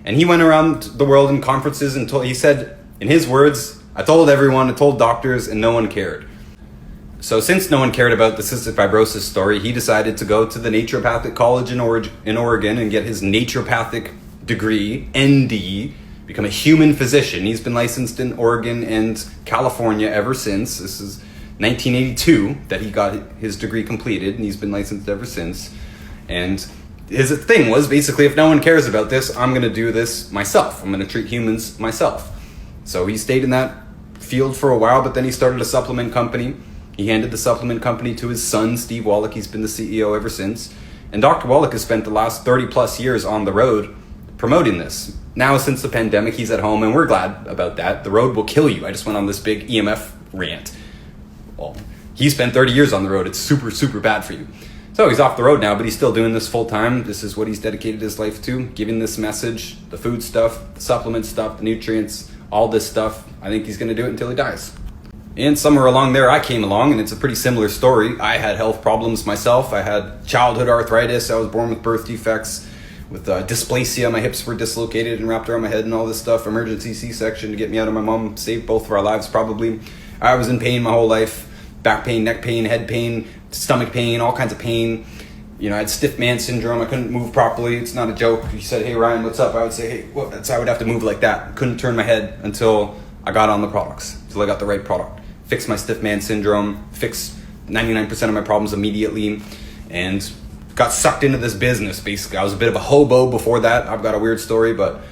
And he went around the world in conferences and he said, in his words, I told everyone, I told doctors, and no one cared. So since no one cared about the cystic fibrosis story, he decided to go to the Naturopathic College in Oregon and get his naturopathic degree, ND, become a human physician. He's been licensed in Oregon and California ever since. This is 1982 that he got his degree completed, and he's been licensed ever since. And his thing was basically, if no one cares about this, I'm going to do this myself. I'm going to treat humans myself. So he stayed in that field for a while, but then he started a supplement company. He handed the supplement company to his son, Steve Wallach. He's been the CEO ever since. And Dr. Wallach has spent the last 30 plus years on the road promoting this. Now, since the pandemic, he's at home, and we're glad about that. The road will kill you. I just went on this big EMF rant. Well, he spent 30 years on the road. It's super, super bad for you. So he's off the road now, but he's still doing this full time. This is what he's dedicated his life to, giving this message, the food stuff, the supplement stuff, the nutrients, all this stuff. I think he's going to do it until he dies. And somewhere along there, I came along, and it's a pretty similar story. I had health problems myself. I had childhood arthritis. I was born with birth defects, with dysplasia. My hips were dislocated and wrapped around my head and all this stuff. Emergency C-section to get me out of my mom. Saved both of our lives, probably. I was in pain my whole life. Back pain, neck pain, head pain, stomach pain, all kinds of pain. I had stiff man syndrome. I couldn't move properly. It's not a joke. If you said, hey, Ryan, what's up? I would say, hey, well, I would have to move like that. I couldn't turn my head until I got on the products, until I got the right product. Fixed my stiff man syndrome, fixed 99% of my problems immediately, and got sucked into this business, basically. I was a bit of a hobo before that. I've got a weird story, but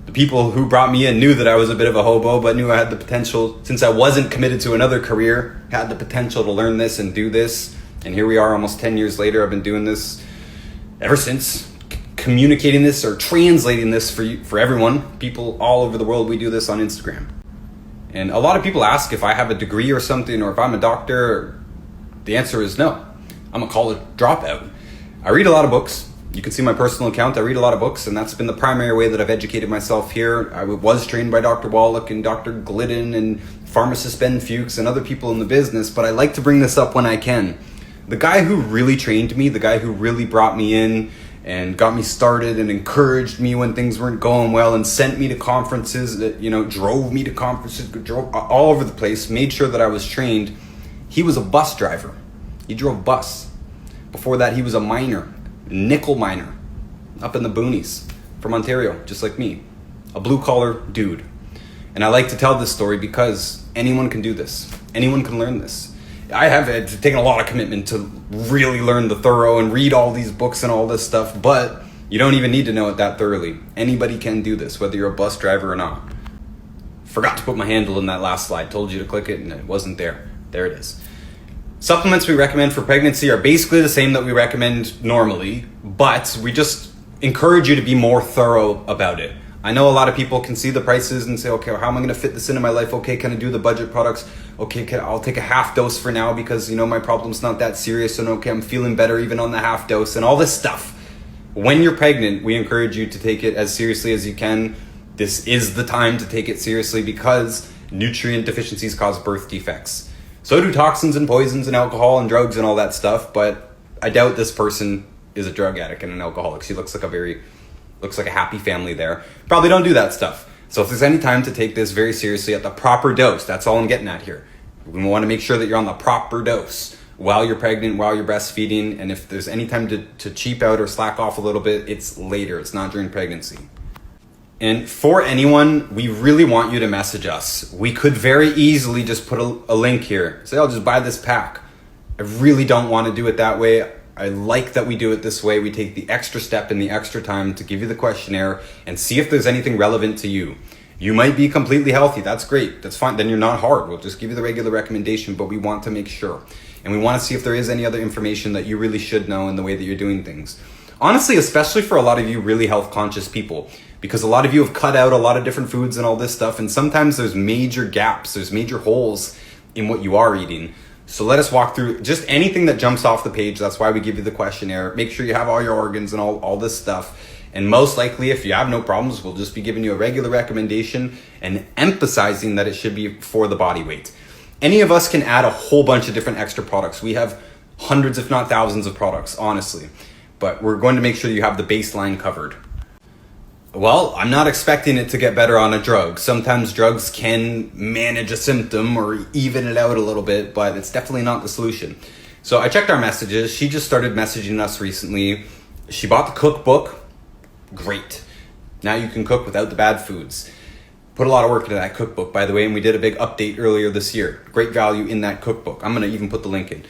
The people who brought me in knew that I was a bit of a hobo, but knew I had the potential, since I wasn't committed to another career, had the potential to learn this and do this. And here we are almost 10 years later. I've been doing this ever since, communicating this or translating this for everyone. People all over the world, we do this on Instagram. And a lot of people ask if I have a degree or something, or if I'm a doctor. The answer is no. I'm a college dropout. I read a lot of books. You can see my personal account. I read a lot of books, and that's been the primary way that I've educated myself here. I was trained by Dr. Wallach and Dr. Glidden and pharmacist Ben Fuchs and other people in the business, but I like to bring this up when I can. The guy who really trained me, the guy who really brought me in and got me started and encouraged me when things weren't going well and sent me to conferences, that, drove me to conferences, drove all over the place, made sure that I was trained. He was a bus driver. He drove bus. Before that, he was a miner. Nickel miner up in the boonies from Ontario, just like me, a blue-collar dude. And I like to tell this story because anyone can do this. Anyone can learn this. I have taken a lot of commitment to really learn the thorough and read all these books and all this stuff, but you don't even need to know it that thoroughly. Anybody can do this, whether you're a bus driver or not. Forgot to put my handle in that last slide. Told you to click it and it wasn't there. There it is. Supplements we recommend for pregnancy are basically the same that we recommend normally, but we just encourage you to be more thorough about it. I know a lot of people can see the prices and say, okay, how am I going to fit this into my life? Okay, can I do the budget products? Okay, I'll take a half dose for now because, my problem's not that serious, and okay, I'm feeling better even on the half dose and all this stuff. When you're pregnant, we encourage you to take it as seriously as you can. This is the time to take it seriously because nutrient deficiencies cause birth defects. So do toxins and poisons and alcohol and drugs and all that stuff, but I doubt this person is a drug addict and an alcoholic. She looks like a happy family there. Probably don't do that stuff. So if there's any time to take this very seriously at the proper dose, that's all I'm getting at here. We want to make sure that you're on the proper dose while you're pregnant, while you're breastfeeding, and if there's any time to cheap out or slack off a little bit, it's later. It's not during pregnancy. And for anyone, we really want you to message us. We could very easily just put a link here. Say, I'll just buy this pack. I really don't want to do it that way. I like that we do it this way. We take the extra step and the extra time to give you the questionnaire and see if there's anything relevant to you. You might be completely healthy. That's great. That's fine. Then you're not hard. We'll just give you the regular recommendation, but we want to make sure. And we want to see if there is any other information that you really should know in the way that you're doing things. Honestly, especially for a lot of you really health conscious people, because a lot of you have cut out a lot of different foods and all this stuff, and sometimes there's major gaps, there's major holes in what you are eating. So let us walk through just anything that jumps off the page. That's why we give you the questionnaire. Make sure you have all your organs and all this stuff. And most likely, if you have no problems, we'll just be giving you a regular recommendation and emphasizing that it should be for the body weight. Any of us can add a whole bunch of different extra products. We have hundreds, if not thousands of products, honestly. But we're going to make sure you have the baseline covered. Well, I'm not expecting it to get better on a drug. Sometimes drugs can manage a symptom or even it out a little bit, but it's definitely not the solution. So I checked our messages. She just started messaging us recently. She bought the cookbook. Great. Now you can cook without the bad foods. Put a lot of work into that cookbook, by the way, and we did a big update earlier this year. Great value in that cookbook. I'm going to even put the link in.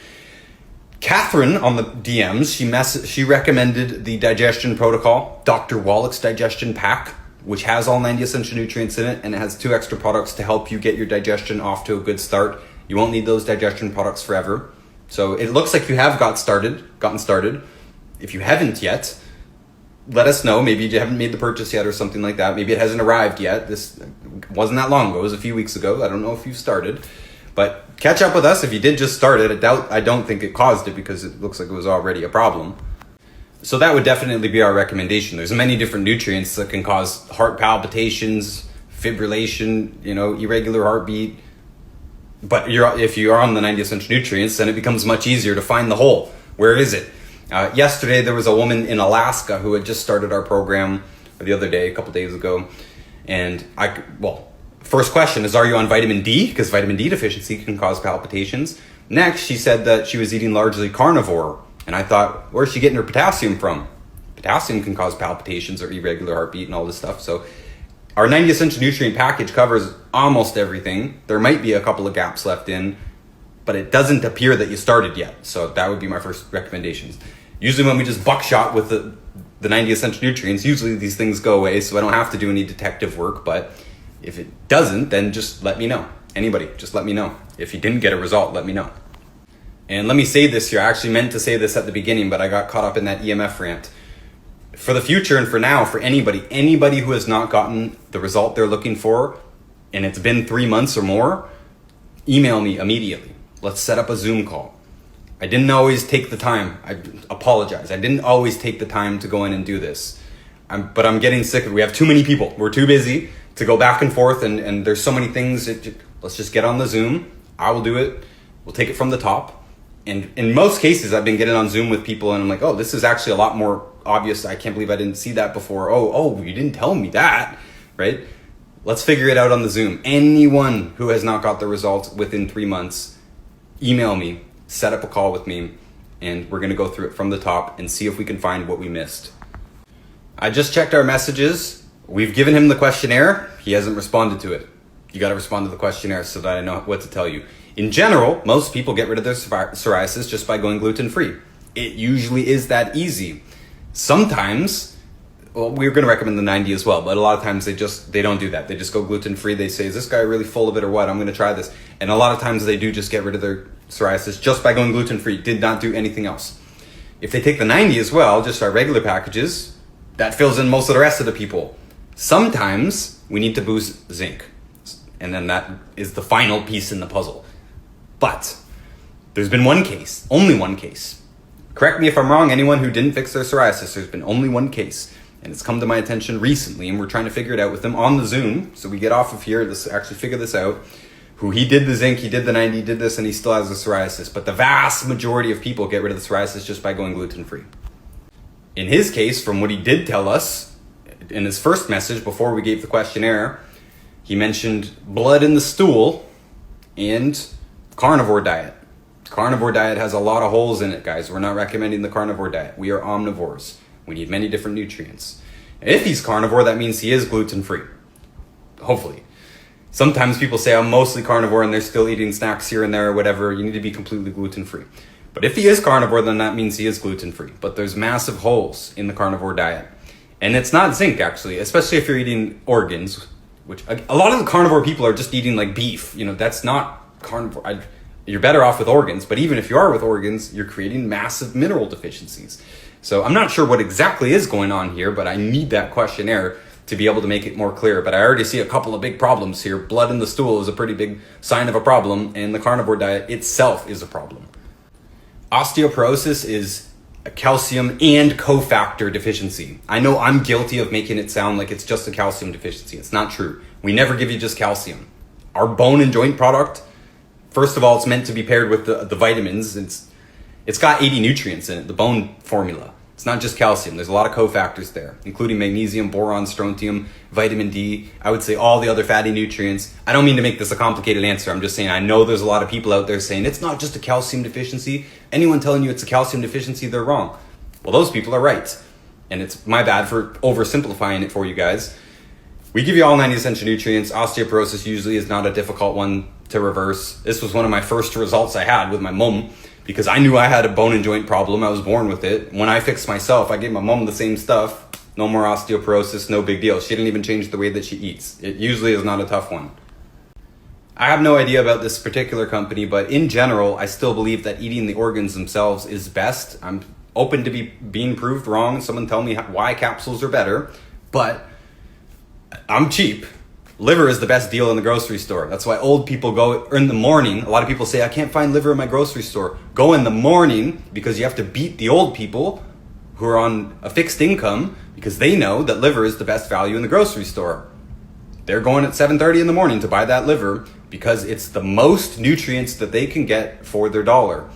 Catherine on the DMs, she recommended the digestion protocol, Dr. Wallach's digestion pack, which has all 90 essential nutrients in it, and it has 2 extra products to help you get your digestion off to a good start. You won't need those digestion products forever. So it looks like you have gotten started. If you haven't yet, let us know. Maybe you haven't made the purchase yet or something like that. Maybe it hasn't arrived yet. This wasn't that long ago. It was a few weeks ago. I don't know if you've started. But catch up with us if you did just start it. I don't think it caused it because it looks like it was already a problem. So that would definitely be our recommendation. There's many different nutrients that can cause heart palpitations, fibrillation, irregular heartbeat. But if you're on the 90 essential nutrients, then it becomes much easier to find the hole. Where is it? Yesterday, there was a woman in Alaska who had just started our program, or the other day, a couple days ago. And first question is, are you on vitamin D? Because vitamin D deficiency can cause palpitations. Next, she said that she was eating largely carnivore. And I thought, where's she getting her potassium from? Potassium can cause palpitations or irregular heartbeat and all this stuff. So our 90 essential nutrient package covers almost everything. There might be a couple of gaps left in, but it doesn't appear that you started yet. So that would be my first recommendations. Usually when we just buckshot with the 90 essential nutrients, usually these things go away, so I don't have to do any detective work. But if it doesn't, then just let me know. Anybody, just let me know. If you didn't get a result, let me know. And let me say this here. I actually meant to say this at the beginning, but I got caught up in that EMF rant. For the future and for now, for anybody who has not gotten the result they're looking for, and it's been 3 months or more, email me immediately. Let's set up a Zoom call. I didn't always take the time. I apologize. I didn't always take the time to go in and do this. But I'm getting sick of it. We have too many people. We're too busy to go back and forth, and there's so many things. Let's just get on the Zoom. I will do it. We'll take it from the top. And in most cases, I've been getting on Zoom with people, and I'm like, oh, this is actually a lot more obvious. I can't believe I didn't see that before. Oh, you didn't tell me that, right? Let's figure it out on the Zoom. Anyone who has not got the results within 3 months, email me, set up a call with me, and we're going to go through it from the top and see if we can find what we missed. I just checked our messages. We've given him the questionnaire. He hasn't responded to it. You got to respond to the questionnaire so that I know what to tell you. In general, most people get rid of their psoriasis just by going gluten-free. It usually is that easy. Sometimes, well, we're going to recommend the 90 as well, but a lot of times they don't do that. They just go gluten-free. They say, is this guy really full of it or what? I'm going to try this. And a lot of times they do just get rid of their psoriasis just by going gluten-free. Did not do anything else. If they take the 90 as well, just our regular packages, that fills in most of the rest of the people. Sometimes we need to boost zinc. And then that is the final piece in the puzzle. But there's been one case, only one case. Correct me if I'm wrong, anyone who didn't fix their psoriasis, there's been only one case. And it's come to my attention recently, and we're trying to figure it out with them on the Zoom. So we get off of here, let's actually figure this out. Who he did the zinc, he did the 90, he did this, and he still has the psoriasis. But the vast majority of people get rid of the psoriasis just by going gluten-free. In his case, from what he did tell us, in his first message before we gave the questionnaire, he mentioned blood in the stool and carnivore diet. Carnivore diet has a lot of holes in it, guys. We're not recommending the carnivore diet. We are omnivores. We need many different nutrients. If he's carnivore, that means he is gluten-free. Hopefully. Sometimes people say, I'm mostly carnivore and they're still eating snacks here and there or whatever. You need to be completely gluten-free. But if he is carnivore, then that means he is gluten-free. But there's massive holes in the carnivore diet. And it's not zinc, actually, especially if you're eating organs, which a lot of the carnivore people are just eating like beef. You know, that's not carnivore. You're better off with organs, but even if you are with organs, you're creating massive mineral deficiencies. So I'm not sure what exactly is going on here, but I need that questionnaire to be able to make it more clear. But I already see a couple of big problems here. Blood in the stool is a pretty big sign of a problem, and the carnivore diet itself is a problem. Osteoporosis is a calcium and cofactor deficiency. I know I'm guilty of making it sound like it's just a calcium deficiency. It's not true. We never give you just calcium. Our bone and joint product, first of all, it's meant to be paired with the vitamins. It's got 80 nutrients in it, the bone formula. It's not just calcium. There's a lot of cofactors there, including magnesium, boron, strontium, vitamin D. I would say all the other fatty nutrients. I don't mean to make this a complicated answer. I'm just saying I know there's a lot of people out there saying it's not just a calcium deficiency. Anyone telling you it's a calcium deficiency, they're wrong. Well, those people are right. And it's my bad for oversimplifying it for you guys. We give you all 90 essential nutrients. Osteoporosis usually is not a difficult one to reverse. This was one of my first results I had with my mom because I knew I had a bone and joint problem. I was born with it. When I fixed myself, I gave my mom the same stuff. No more osteoporosis, no big deal. She didn't even change the way that she eats. It usually is not a tough one. I have no idea about this particular company, but in general, I still believe that eating the organs themselves is best. I'm open to being proved wrong. Someone tell me why capsules are better, but I'm cheap. Liver is the best deal in the grocery store. That's why old people go in the morning. A lot of people say, I can't find liver in my grocery store. Go in the morning because you have to beat the old people who are on a fixed income because they know that liver is the best value in the grocery store. They're going at 7:30 in the morning to buy that liver because it's the most nutrients that they can get for their dollar.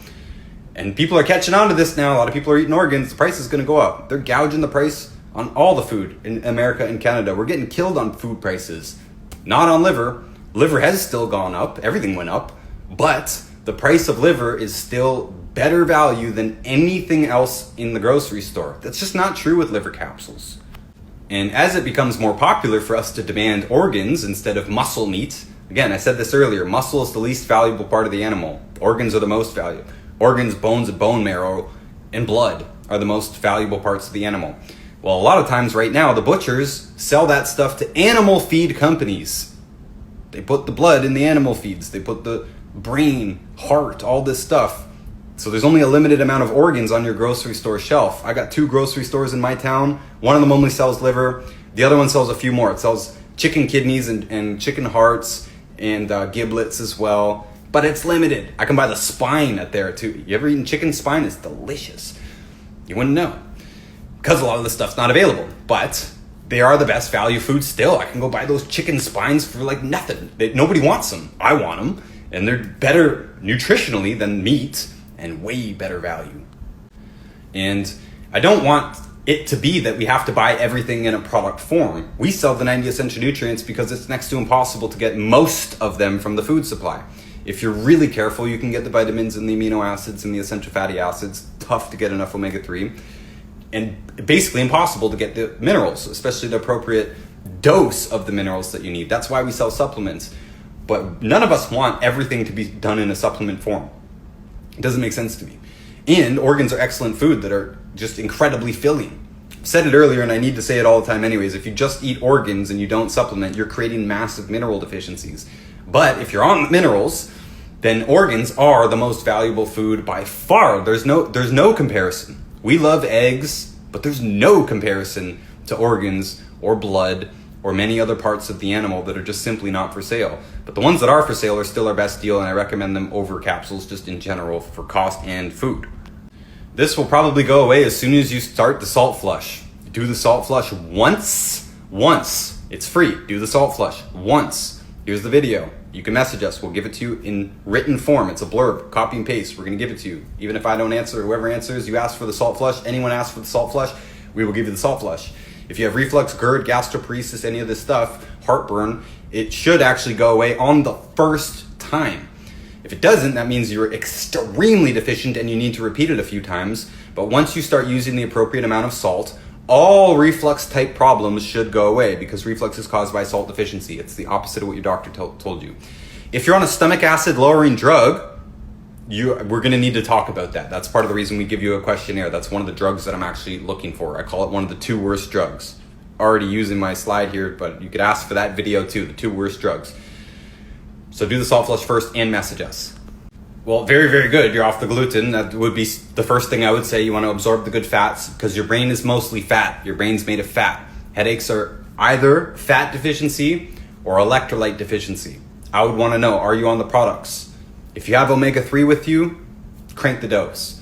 And people are catching on to this now. A lot of people are eating organs. The price is going to go up. They're gouging the price on all the food in America and Canada. We're getting killed on food prices, not on liver. Liver has still gone up. Everything went up. But the price of liver is still better value than anything else in the grocery store. That's just not true with liver capsules. And as it becomes more popular for us to demand organs instead of muscle meat, again, I said this earlier, muscle is the least valuable part of the animal. Organs are the most valuable. Organs, bones, and bone marrow, and blood are the most valuable parts of the animal. Well, a lot of times right now, the butchers sell that stuff to animal feed companies. They put the blood in the animal feeds. They put the brain, heart, all this stuff. So there's only a limited amount of organs on your grocery store shelf. I got 2 grocery stores in my town. One of them only sells liver. The other one sells a few more. It sells chicken kidneys and chicken hearts and giblets as well. But it's limited. I can buy the spine at there too. You ever eaten chicken spine? It's delicious. You wouldn't know. Because a lot of this stuff's not available. But they are the best value food still. I can go buy those chicken spines for like nothing. Nobody wants them. I want them. And they're better nutritionally than meat and way better value. And I don't want it to be that we have to buy everything in a product form. We sell the 90 essential nutrients because it's next to impossible to get most of them from the food supply. If you're really careful, you can get the vitamins and the amino acids and the essential fatty acids. Tough to get enough omega-3. And basically impossible to get the minerals, especially the appropriate dose of the minerals that you need. That's why we sell supplements. But none of us want everything to be done in a supplement form. It doesn't make sense to me. And organs are excellent food that are just incredibly filling. I've said it earlier, and I need to say it all the time anyways. If you just eat organs and you don't supplement, you're creating massive mineral deficiencies. But if you're on minerals, then organs are the most valuable food by far. There's no comparison. We love eggs, but there's no comparison to organs or blood or many other parts of the animal that are just simply not for sale. But the ones that are for sale are still our best deal, and I recommend them over capsules just in general for cost and food. This will probably go away as soon as you start the salt flush. Do the salt flush once. It's free. Do the salt flush once. Here's the video. You can message us. We'll give it to you in written form. It's a blurb. Copy and paste. We're going to give it to you. Even if I don't answer, whoever answers, you ask for the salt flush. Anyone asks for the salt flush, we will give you the salt flush. If you have reflux, GERD, gastroparesis, any of this stuff, heartburn, it should actually go away on the first time. If it doesn't, that means you're extremely deficient and you need to repeat it a few times. But once you start using the appropriate amount of salt, all reflux type problems should go away because reflux is caused by salt deficiency. It's the opposite of what your doctor told you. If you're on a stomach acid lowering drug, we're going to need to talk about that. That's part of the reason we give you a questionnaire. That's one of the drugs that I'm actually looking for. I call it one of the 2 worst drugs. Already using my slide here, but you could ask for that video too, the 2 worst drugs. So do the salt flush first and message us. Well, very, very good. You're off the gluten. That would be the first thing I would say. You want to absorb the good fats because your brain is mostly fat. Your brain's made of fat. Headaches are either fat deficiency or electrolyte deficiency. I would want to know, are you on the products? If you have omega-3 with you, crank the dose.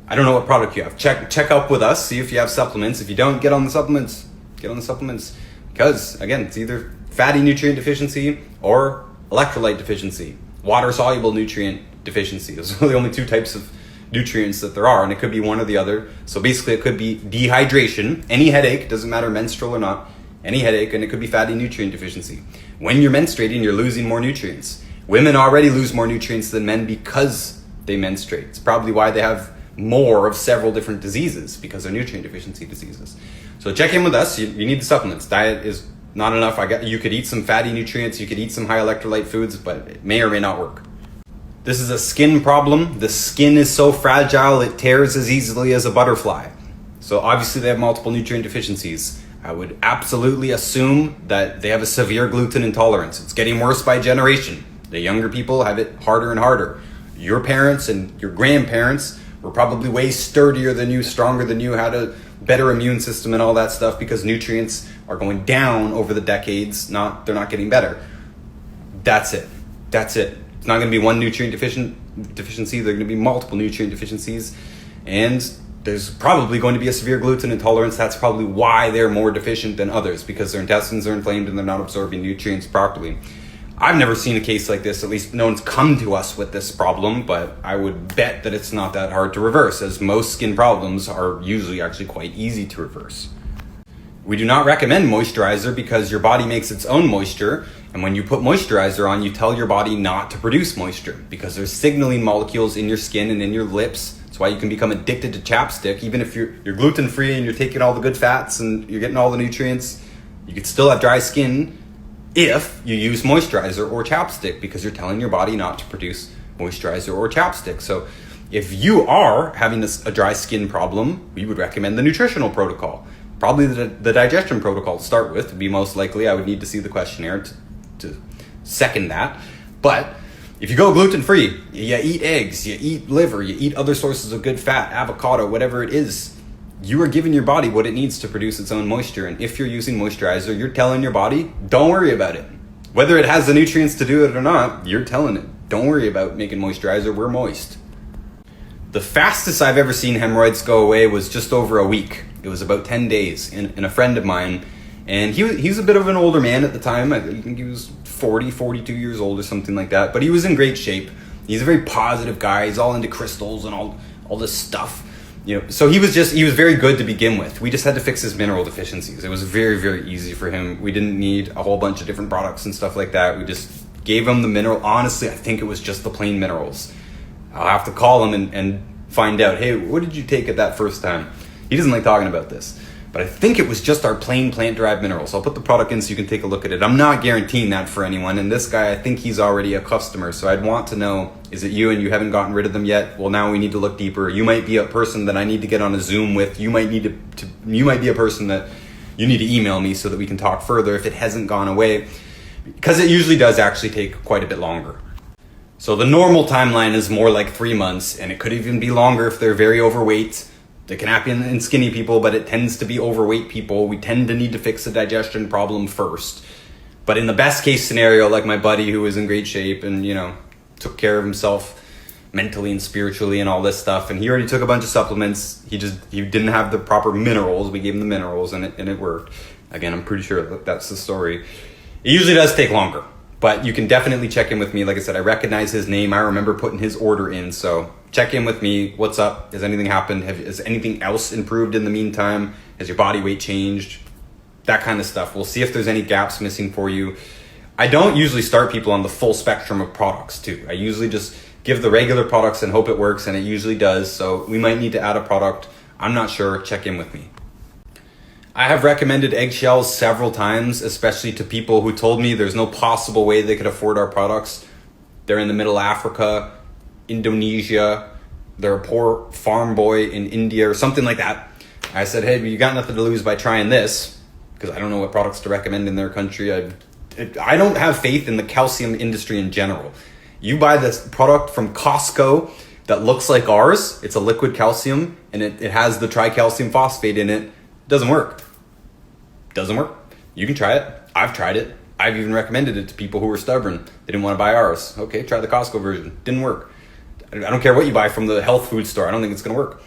I don't know what product you have. Check up with us, see if you have supplements. If you don't, get on the supplements. Get on the supplements. Because, again, it's either fatty nutrient deficiency or electrolyte deficiency. Water-soluble nutrient deficiency. Those are the only 2 types of nutrients that there are, and it could be one or the other. So basically it could be dehydration, any headache, doesn't matter menstrual or not, any headache, and it could be fatty nutrient deficiency. When you're menstruating, you're losing more nutrients. Women already lose more nutrients than men because they menstruate. It's probably why they have more of several different diseases, because they're nutrient deficiency diseases. So check in with us. You need the supplements. Diet is not enough. You could eat some fatty nutrients, you could eat some high electrolyte foods, but it may or may not work. This is a skin problem. The skin is so fragile, it tears as easily as a butterfly. So obviously they have multiple nutrient deficiencies. I would absolutely assume that they have a severe gluten intolerance. It's getting worse by generation. The younger people have it harder and harder. Your parents and your grandparents were probably way sturdier than you, stronger than you, had a better immune system and all that stuff because nutrients are going down over the decades. They're not getting better. That's it. It's not going to be one nutrient deficiency. There are going to be multiple nutrient deficiencies. And there's probably going to be a severe gluten intolerance. That's probably why they're more deficient than others, because their intestines are inflamed and they're not absorbing nutrients properly. I've never seen a case like this. At least no one's come to us with this problem, but I would bet that it's not that hard to reverse, as most skin problems are usually actually quite easy to reverse. We do not recommend moisturizer because your body makes its own moisture, and when you put moisturizer on, you tell your body not to produce moisture because there's signaling molecules in your skin and in your lips. That's why you can become addicted to chapstick. Even if you're gluten-free and you're taking all the good fats and you're getting all the nutrients, you could still have dry skin if you use moisturizer or chapstick because you're telling your body not to produce moisturizer or chapstick. So if you are having a dry skin problem, we would recommend the nutritional protocol. Probably the digestion protocol to start with would be most likely. I would need to see the questionnaire to second that. But if you go gluten-free, you eat eggs, you eat liver, you eat other sources of good fat, avocado, whatever it is, you are giving your body what it needs to produce its own moisture. And if you're using moisturizer, you're telling your body, don't worry about it. Whether it has the nutrients to do it or not, you're telling it, don't worry about making moisturizer, we're moist. The fastest I've ever seen hemorrhoids go away was just over a week. It was about 10 days. And a friend of mine, and he was a bit of an older man at the time. I think he was 40, 42 years old or something like that. But he was in great shape. He's a very positive guy. He's all into crystals and all this stuff. So he was very good to begin with. We just had to fix his mineral deficiencies. It was very, very easy for him. We didn't need a whole bunch of different products and stuff like that. We just gave him the mineral. Honestly, I think it was just the plain minerals. I'll have to call him and find out, hey, what did you take at that first time? He doesn't like talking about this. But I think it was just our plain plant-derived minerals. I'll put the product in so you can take a look at it. I'm not guaranteeing that for anyone. And this guy, I think he's already a customer. So I'd want to know, is it you and you haven't gotten rid of them yet? Well, now we need to look deeper. You might be a person that I need to get on a Zoom with. You might be a person that you need to email me so that we can talk further if it hasn't gone away. Because it usually does actually take quite a bit longer. So the normal timeline is more like 3 months, and it could even be longer if they're very overweight. It can happen in skinny people, but it tends to be overweight people. We tend to need to fix the digestion problem first. But in the best case scenario, like my buddy who was in great shape and, took care of himself mentally and spiritually and all this stuff, and he already took a bunch of supplements. He didn't have the proper minerals. We gave him the minerals and it worked. Again, I'm pretty sure that's the story. It usually does take longer, but you can definitely check in with me. Like I said, I recognize his name. I remember putting his order in, so check in with me. What's up? Has anything happened? Has anything else improved in the meantime? Has your body weight changed? That kind of stuff. We'll see if there's any gaps missing for you. I don't usually start people on the full spectrum of products too. I usually just give the regular products and hope it works, and it usually does. So we might need to add a product. I'm not sure. Check in with me. I have recommended eggshells several times, especially to people who told me there's no possible way they could afford our products. They're in the middle of Africa, Indonesia, they're a poor farm boy in India or something like that. I said, hey, you got nothing to lose by trying this, because I don't know what products to recommend in their country. I don't have faith in the calcium industry in general. You buy this product from Costco that looks like ours, it's a liquid calcium, and it has the tricalcium phosphate in it. Doesn't work. You can try it. I've tried it. I've even recommended it to people who were stubborn. They didn't want to buy ours. Okay, try the Costco version. Didn't work. I don't care what you buy from the health food store. I don't think it's going to work.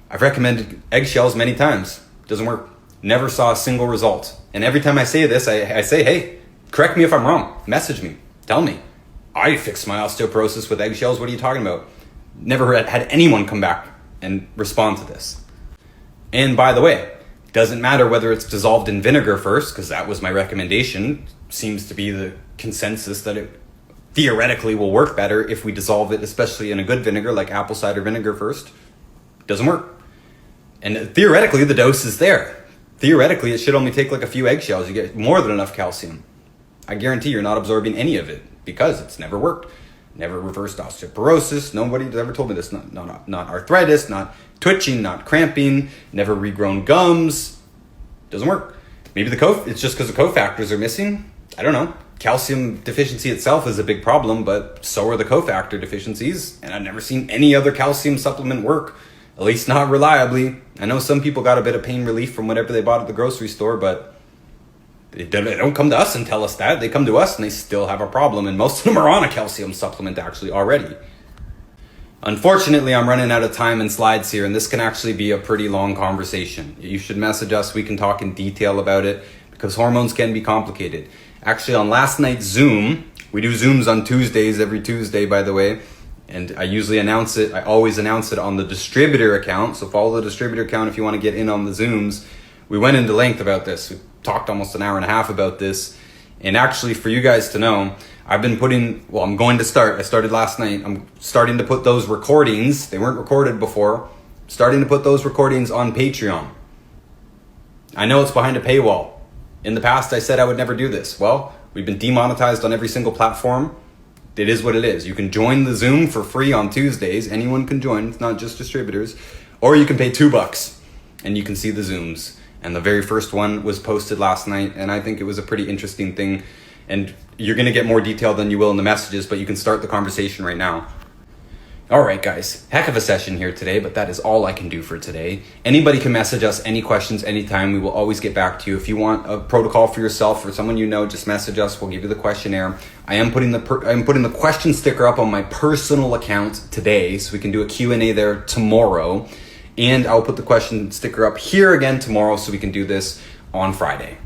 I've recommended eggshells many times. Doesn't work. Never saw a single result. And every time I say this, I say, hey, correct me if I'm wrong. Message me. Tell me. I fixed my osteoporosis with eggshells. What are you talking about? Never had anyone come back and respond to this. And by the way, doesn't matter whether it's dissolved in vinegar first, because that was my recommendation. Seems to be the consensus that it theoretically will work better if we dissolve it, especially in a good vinegar like apple cider vinegar first. Doesn't work. And theoretically, the dose is there. Theoretically, it should only take like a few eggshells. You get more than enough calcium. I guarantee you're not absorbing any of it because it's never worked. Never reversed osteoporosis. Nobody's ever told me this. Not arthritis, not twitching, not cramping, never regrown gums. Doesn't work. Maybe it's just because the cofactors are missing. I don't know. Calcium deficiency itself is a big problem, but so are the cofactor deficiencies. And I've never seen any other calcium supplement work, at least not reliably. I know some people got a bit of pain relief from whatever they bought at the grocery store, but they don't come to us and tell us that. They come to us and they still have a problem. And most of them are on a calcium supplement actually already. Unfortunately, I'm running out of time and slides here, and this can actually be a pretty long conversation. You should message us. We can talk in detail about it because hormones can be complicated. Actually, on last night's Zoom, we do Zooms on Tuesdays, every Tuesday, by the way, and I usually announce it. I always announce it on the distributor account, so follow the distributor account if you want to get in on the Zooms. We went into length about this. We talked almost an hour and a half about this, and actually, for you guys to know, I'm going to start. I started last night. I'm starting to put those recordings. They weren't recorded before. Starting to put those recordings on Patreon. I know it's behind a paywall. In the past, I said I would never do this. Well, we've been demonetized on every single platform. It is what it is. You can join the Zoom for free on Tuesdays. Anyone can join. It's not just distributors. Or you can pay $2 and you can see the Zooms. And the very first one was posted last night, and I think it was a pretty interesting thing. And you're going to get more detail than you will in the messages, but you can start the conversation right now. All right, guys, heck of a session here today, but that is all I can do for today. Anybody can message us any questions anytime. We will always get back to you. If you want a protocol for yourself or someone you know, just message us. We'll give you the questionnaire. I'm putting the question sticker up on my personal account today, so we can do a Q&A there tomorrow. And I'll put the question sticker up here again tomorrow, so we can do this on Friday.